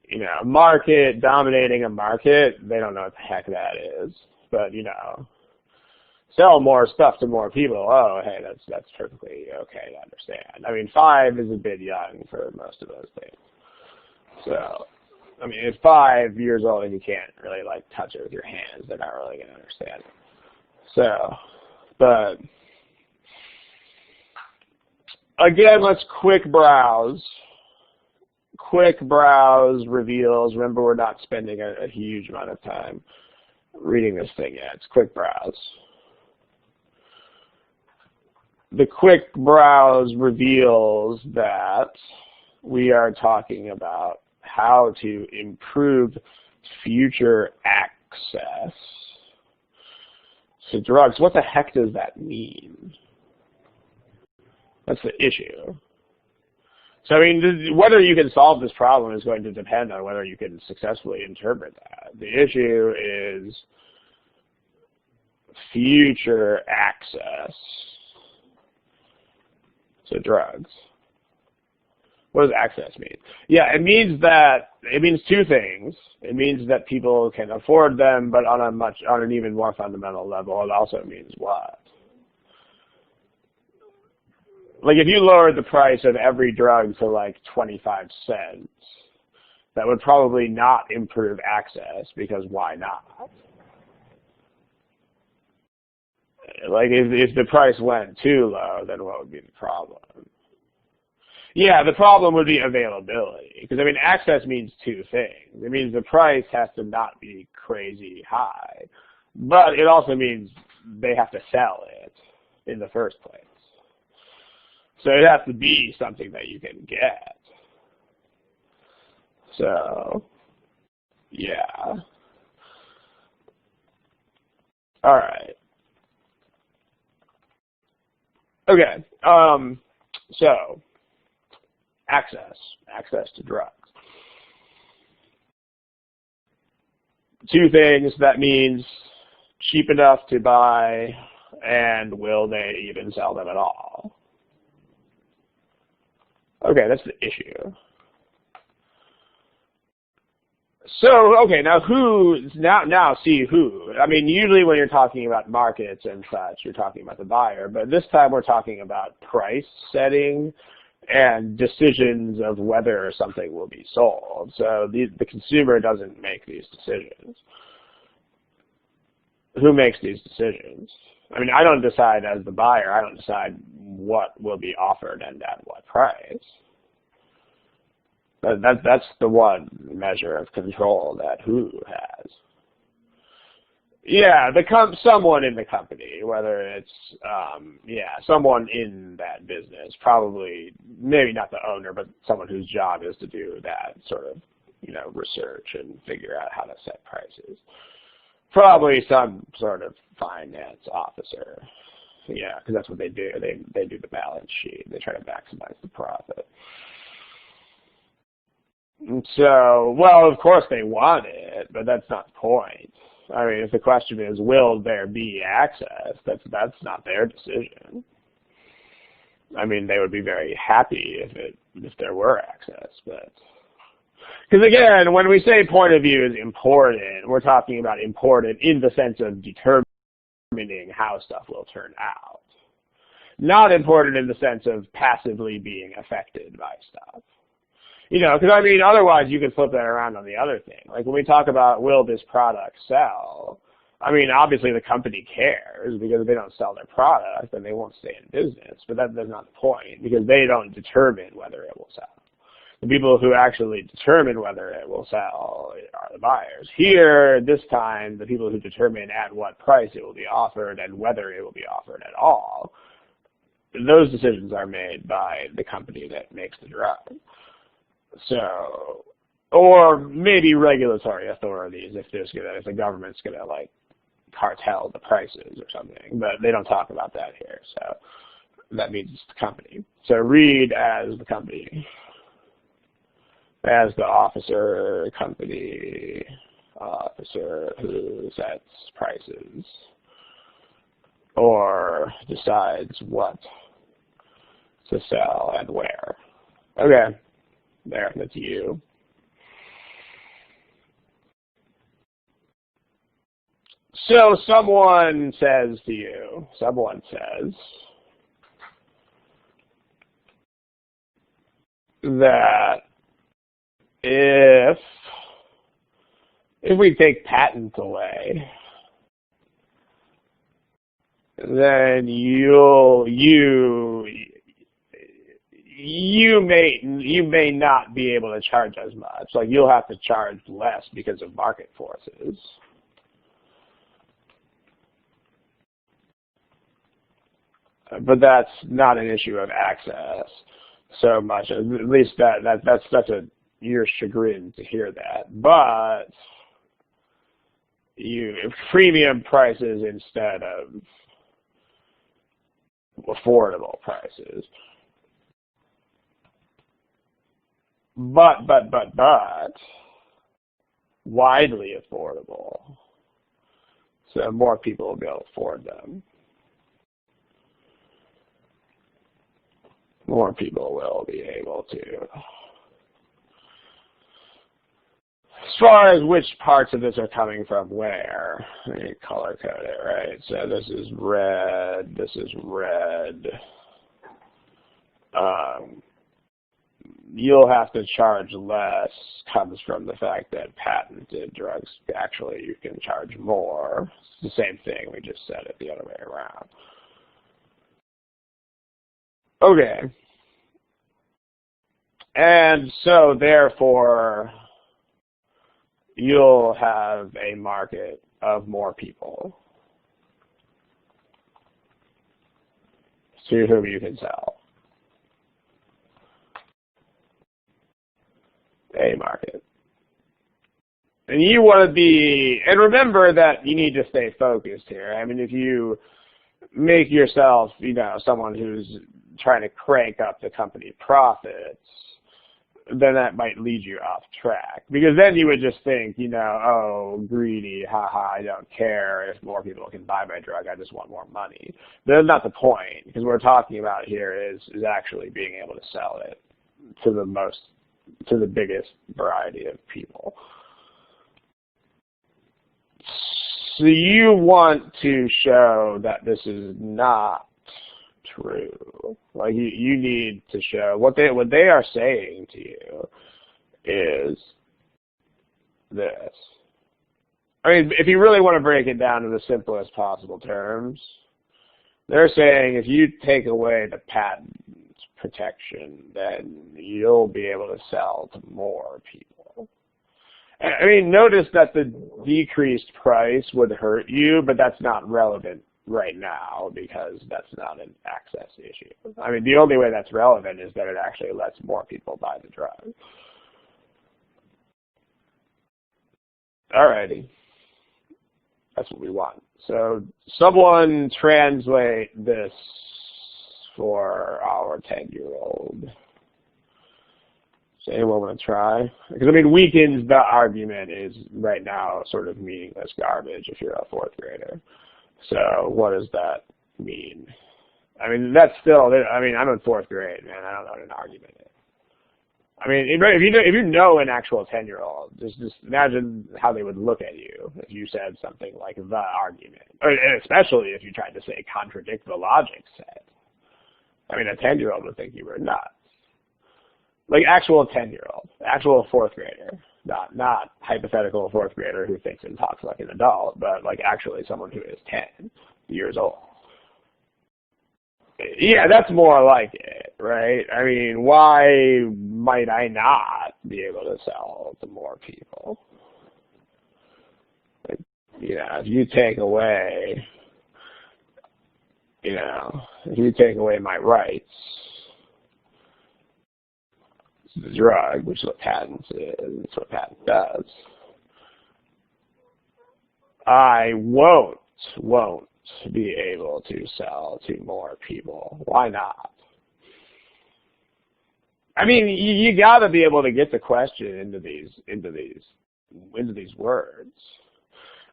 You know, market, dominating a market, they don't know what the heck that is, but, you know, sell more stuff to more people, oh, hey, that's perfectly okay to understand. I mean, 5 is a bit young for most of those things. So, I mean, if 5 years old and you can't really, like, touch it with your hands, they're not really going to understand it. So, but again, let's quick browse. Quick browse reveals, remember we're not spending a huge amount of time reading this thing yet. It's quick browse. The quick browse reveals that we are talking about how to improve future access to drugs. What the heck does that mean? That's the issue. So, I mean, whether you can solve this problem is going to depend on whether you can successfully interpret that. The issue is future access to drugs. What does access mean? Yeah, it means two things. It means that people can afford them, but on an even more fundamental level, it also means what? Like if you lowered the price of every drug to like 25 cents, that would probably not improve access, because why not? Like if the price went too low, then what would be the problem? Yeah, the problem would be availability, because I mean access means two things. It means the price has to not be crazy high, but it also means they have to sell it in the first place. So it has to be something that you can get. So, yeah. All right. Okay. So, access to drugs. Two things, that means cheap enough to buy, and will they even sell them at all? Okay, that's the issue. So, okay, now see who. I mean, usually when you're talking about markets and such, you're talking about the buyer, but this time we're talking about price setting and decisions of whether something will be sold. So the consumer doesn't make these decisions. Who makes these decisions? I mean, I don't decide as the buyer. I don't decide what will be offered and at what price. That's the one measure of control that who has. Yeah, someone in the company, whether it's someone in that business, probably maybe not the owner, but someone whose job is to do that sort of research and figure out how to set prices. Probably some sort of finance officer. Yeah, because that's what they do. They do the balance sheet. They try to maximize the profit. So, well, of course they want it, but that's not the point. I mean, if the question is, will there be access, that's not their decision. I mean, they would be very happy if there were access, but because again, when we say point of view is important, we're talking about important in the sense of determining how stuff will turn out, not important in the sense of passively being affected by stuff. Because I mean, otherwise you could flip that around on the other thing. Like when we talk about will this product sell, I mean, obviously the company cares because if they don't sell their product, then they won't stay in business. But that's not the point because they don't determine whether it will sell. The people who actually determine whether it will sell are the buyers. Here, this time, the people who determine at what price it will be offered and whether it will be offered at all, those decisions are made by the company that makes the drug. So, or maybe regulatory authorities if the government's gonna like cartel the prices or something, but they don't talk about that here. So that means it's the company. So read as the company, as the officer who sets prices or decides what to sell and where. Okay. There, that's you. So someone says to you, that if we take patents away, then you may not be able to charge as much. Like you'll have to charge less because of market forces. But that's not an issue of access so much. At least that's your chagrin to hear that. But premium prices instead of affordable prices. But widely affordable, so more people will be able to afford them. More people will be able to. As far as which parts of this are coming from where, let me color code it, right? So this is red, this is red. You'll have to charge less comes from the fact that patented drugs, actually you can charge more. It's the same thing, we just said it the other way around. Okay. And so therefore, you'll have a market of more people to whom you can sell. A market. And you want to be, and remember that you need to stay focused here. I mean, if you make yourself, someone who's trying to crank up the company profits, then that might lead you off track. Because then you would just think, oh, greedy, haha, I don't care if more people can buy my drug, I just want more money. But that's not the point, because what we're talking about here is actually being able to sell it to the biggest variety of people. So you want to show that this is not true. Like you need to show what they are saying to you is this. I mean, if you really want to break it down to the simplest possible terms, they're saying if you take away the patent protection, then you'll be able to sell to more people. I mean, notice that the decreased price would hurt you, but that's not relevant right now because that's not an access issue. I mean, the only way that's relevant is that it actually lets more people buy the drug. Alrighty. That's what we want. So someone translate this for our 10-year-old. Does anyone want to try? Because, I mean, weakens the argument is right now sort of meaningless garbage if you're a fourth grader. So what does that mean? I mean, that's still, I mean, I'm in fourth grade, man. I don't know what an argument is. I mean, if you know an actual 10-year-old, just imagine how they would look at you if you said something like the argument, and especially if you tried to say contradict the logic set. I mean, a 10-year-old would think you were nuts. Like actual 10-year-old, actual fourth grader, not hypothetical fourth grader who thinks and talks like an adult, but like actually someone who is 10 years old. Yeah, that's more like it, right? I mean, why might I not be able to sell to more people? Like, you know, if you take away, my rights, the drug, which is what patents is, it's what patent does, I won't be able to sell to more people. Why not? I mean, you got to be able to get the question into these words.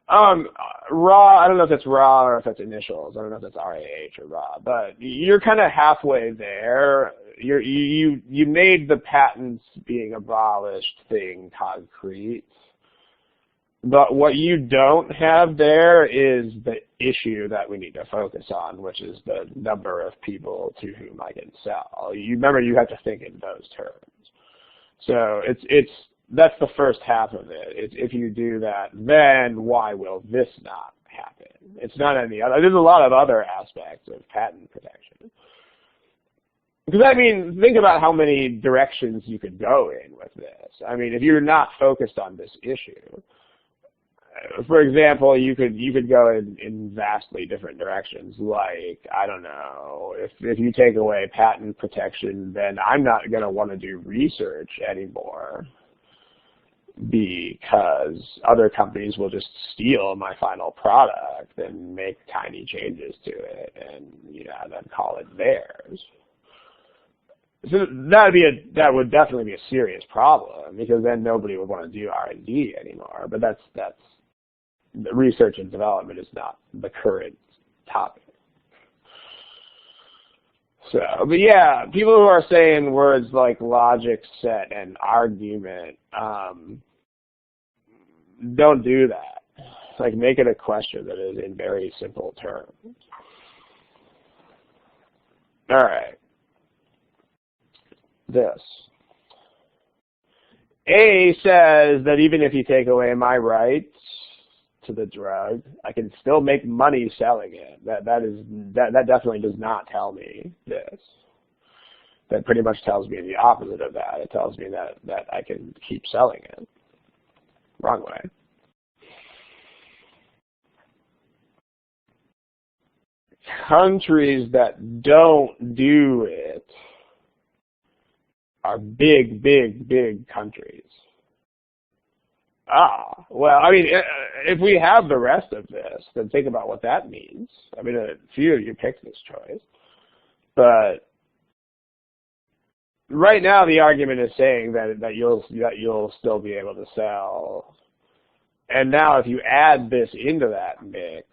Raw, I don't know if that's raw or if that's initials. I don't know if that's RAH or raw, but you're kind of halfway there. You made the patents being abolished thing concrete. But what you don't have there is the issue that we need to focus on, which is the number of people to whom I can sell. You remember, you have to think in those terms. So that's the first half of it. If you do that, then why will this not happen? It's not any other. There's a lot of other aspects of patent protection. Because, I mean, think about how many directions you could go in with this. I mean, if you're not focused on this issue, for example, you could go in vastly different directions. Like, I don't know, if you take away patent protection, then I'm not going to want to do research anymore because other companies will just steal my final product and make tiny changes to it and, then call it theirs. So that would definitely be a serious problem because then nobody would want to do R&D anymore. But that's research and development is not the current topic. So, but yeah, people who are saying words like logic set and argument, don't do that. Like, make it a question that is in very simple terms. All right. This. A says that even if you take away my rights to the drug, I can still make money selling it. That definitely does not tell me this. That pretty much tells me the opposite of that. It tells me that I can keep selling it. Wrong way. Countries that don't do it are big, big, big countries. Well, I mean, if we have the rest of this, then think about what that means. I mean, a few of you picked this choice. But right now the argument is saying that you'll still be able to sell. And now if you add this into that mix,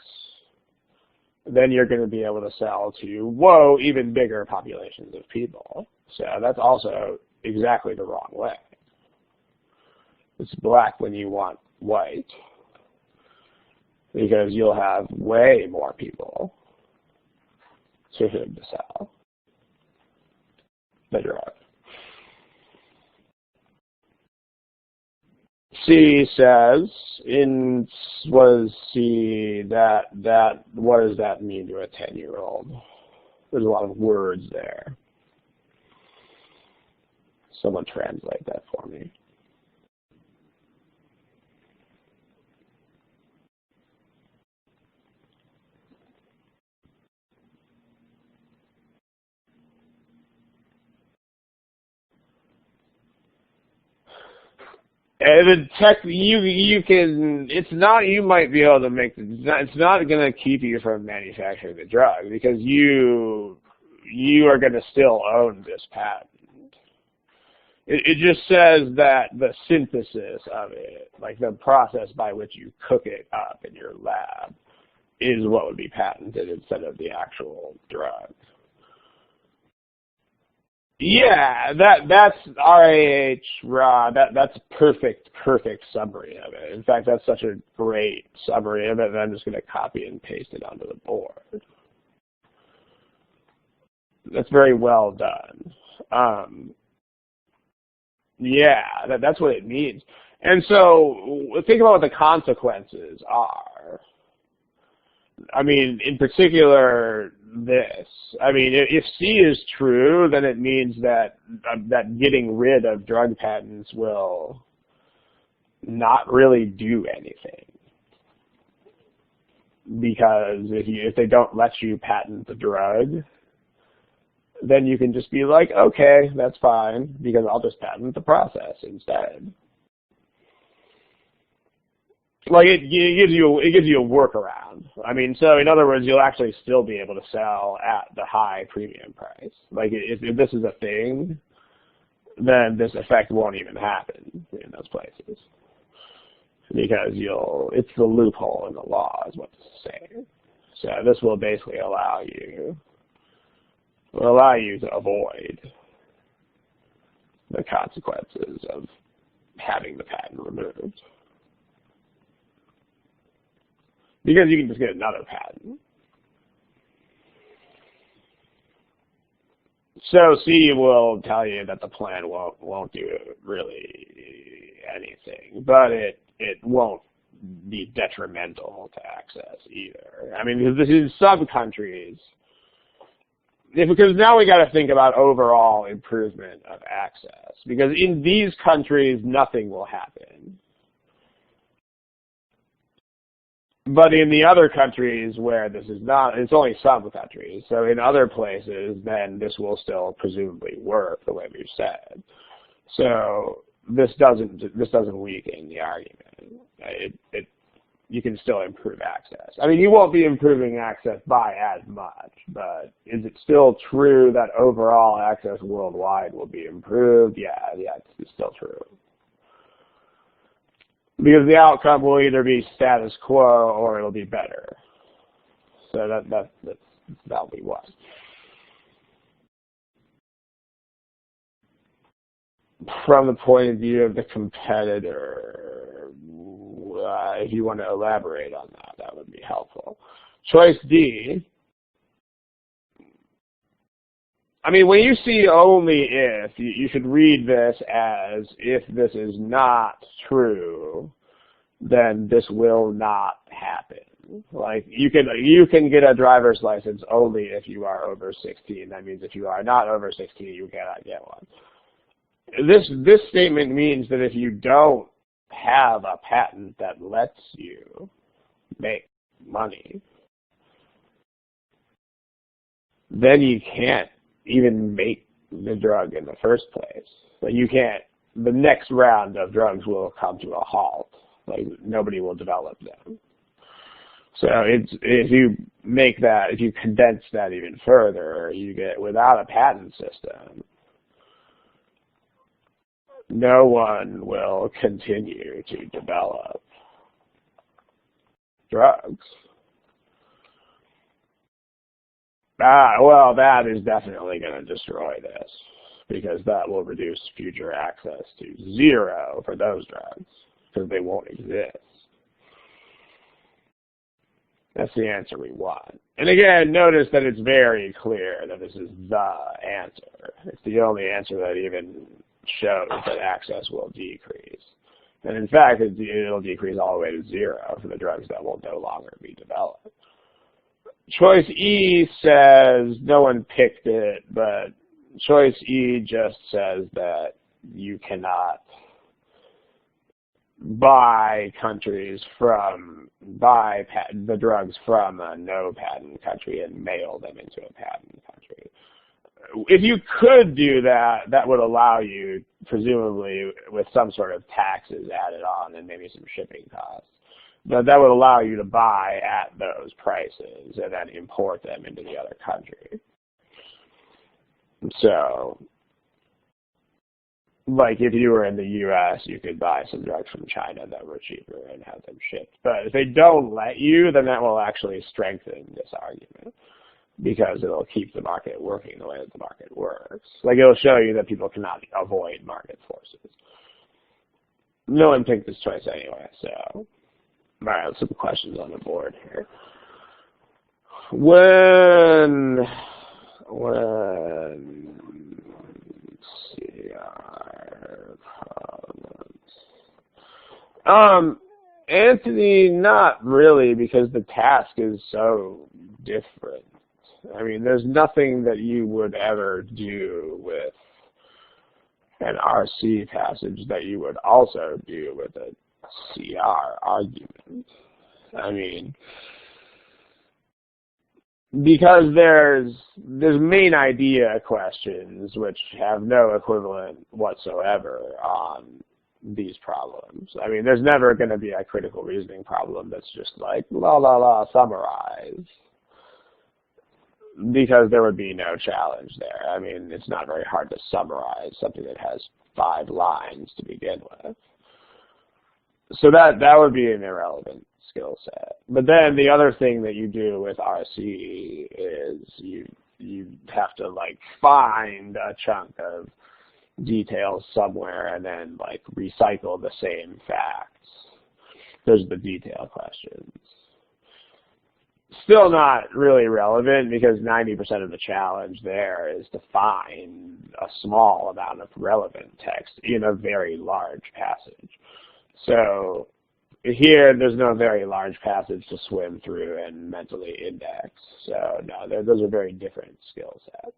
then you're going to be able to sell to, even bigger populations of people. So that's also exactly the wrong way. It's black when you want white. because you'll have way more people to whom to sell the drug. C says, what does C, what does that mean to a 10-year-old? There's a lot of words there. Someone translate that for me. And you can, it's not, you might be able to make, it's not going to keep you from manufacturing the drug, because you are going to still own this patent. It just says that the synthesis of it, like the process by which you cook it up in your lab, is what would be patented instead of the actual drug. Yeah, that's RAH raw. That's perfect summary of it. In fact, that's such a great summary of it that I'm just going to copy and paste it onto the board. That's very well done. Yeah, that's what it means. And so think about what the consequences are. I mean, in particular, this. I mean, if C is true, then it means that getting rid of drug patents will not really do anything, because if they don't let you patent the drug, then you can just be like, okay, that's fine, because I'll just patent the process instead. Like it gives you a workaround. I mean, so in other words, you'll actually still be able to sell at the high premium price. Like if this is a thing, then this effect won't even happen in those places, because it's the loophole in the law is what this is saying. So this will basically allow you to avoid the consequences of having the patent removed, because you can just get another patent. So C will tell you that the plan won't do really anything, but it won't be detrimental to access either. I mean, this is some countries, because now we got to think about overall improvement of access, because in these countries nothing will happen. But in the other countries where this is not, it's only some countries, so in other places, then this will still presumably work the way we've said. So this doesn't weaken the argument. You can still improve access. I mean, you won't be improving access by as much, but is it still true that overall access worldwide will be improved? Yeah, it's still true. Because the outcome will either be status quo or it'll be better. So that'll be what. From the point of view of the competitor, if you want to elaborate on that, that would be helpful. Choice D. I mean, when you see only if, you should read this as, if this is not true, then this will not happen. Like, you can get a driver's license only if you are over 16. That means if you are not over 16, you cannot get one. This statement means that if you don't have a patent that lets you make money, then you can't even make the drug in the first place. Like you can't, the next round of drugs will come to a halt. Like nobody will develop them. So if you make that, if you condense that even further, you get, without a patent system, no one will continue to develop drugs. Well, that is definitely going to destroy this, because that will reduce future access to zero for those drugs, because they won't exist. That's the answer we want. And again, notice that it's very clear that this is the answer. It's the only answer that even shows that access will decrease. And in fact, it'll decrease all the way to 0 for the drugs that will no longer be developed. Choice E says, no one picked it, but choice E just says that you cannot buy the drugs from a no patent country and mail them into a patent country. If you could do that, that would allow you, presumably with some sort of taxes added on and maybe some shipping costs, but that would allow you to buy at those prices and then import them into the other country. So, like if you were in the U.S., you could buy some drugs from China that were cheaper and have them shipped. But if they don't let you, then that will actually strengthen this argument, because it'll keep the market working the way that the market works. Like it'll show you that people cannot avoid market forces. No one picked this choice anyway, so. All right, let's put questions on the board here. When CR problems. Anthony, not really, because the task is so different. I mean, there's nothing that you would ever do with an RC passage that you would also do with a CR argument. I mean, because there's main idea questions which have no equivalent whatsoever on these problems. I mean, there's never going to be a critical reasoning problem that's just like, la la la, summarize. Because there would be no challenge there. I mean, it's not very hard to summarize something that has 5 lines to begin with. So that would be an irrelevant skill set. But then the other thing that you do with RC is you have to like find a chunk of details somewhere and then like recycle the same facts. Those are the detail questions. Still not really relevant, because 90% of the challenge there is to find a small amount of relevant text in a very large passage. So here, there's no very large passage to swim through and mentally index. So no, those are very different skill sets.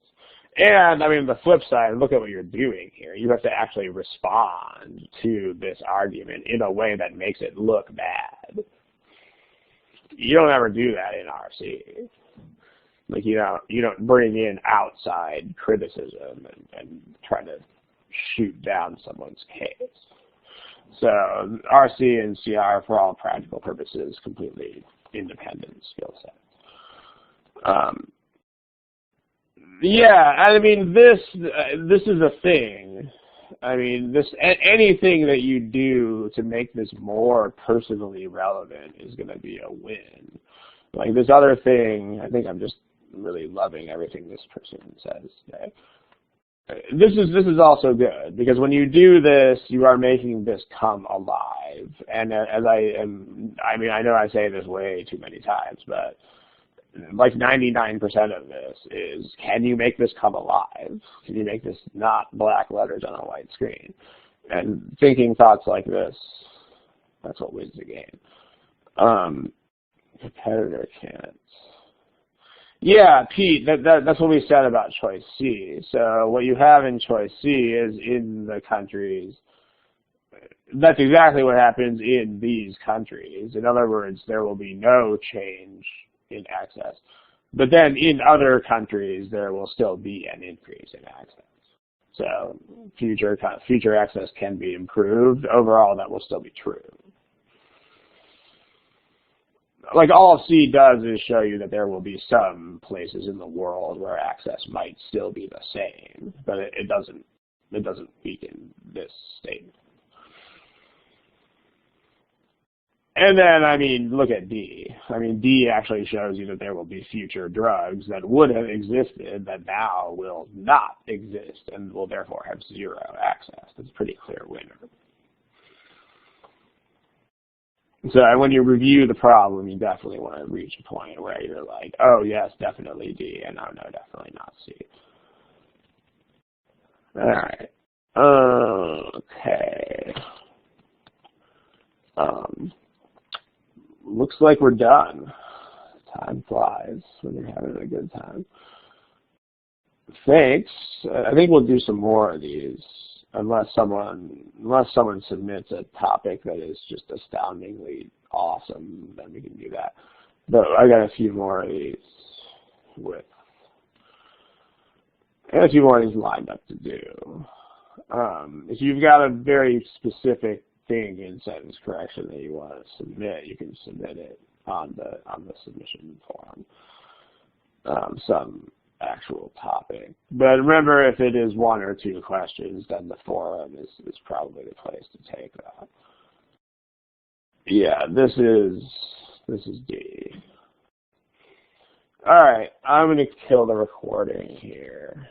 And I mean, the flip side, look at what you're doing here. You have to actually respond to this argument in a way that makes it look bad. You don't ever do that in RC. Like, you don't bring in outside criticism and try to shoot down someone's case. So RC and CR, for all practical purposes, completely independent skill sets. Yeah, I mean, this is a thing. I mean, anything that you do to make this more personally relevant is going to be a win. Like this other thing, I think I'm just really loving everything this person says today. This is also good, because when you do this, you are making this come alive. And as I know I say this way too many times, but like 99% of this is, can you make this come alive? Can you make this not black letters on a white screen? And thinking thoughts like this, that's what wins the game. Competitor can't. Yeah, Pete, that's what we said about choice C. So what you have in choice C is in the countries. That's exactly what happens in these countries. In other words, there will be no change in access. But then in other countries, there will still be an increase in access. So future access can be improved. Overall, that will still be true. Like all C does is show you that there will be some places in the world where access might still be the same, but it doesn't weaken this statement. And then, I mean, look at D. I mean, D actually shows you that there will be future drugs that would have existed that now will not exist and will therefore have zero access. That's a pretty clear winner. So when you review the problem, you definitely want to reach a point where you're like, oh, yes, definitely D, and oh, no, definitely not C. All right. Okay. Looks like we're done. Time flies when you're having a good time. Thanks. I think we'll do some more of these, unless someone submits a topic that is just astoundingly awesome. Then we can do that. But I got a few more of these lined up to do. If you've got a very specific thing in sentence correction that you want to submit, you can submit it on the submission form. Some actual topic. But remember, if it is one or two questions, then the forum is probably the place to take that. Yeah, this is D. All right, I'm going to kill the recording here.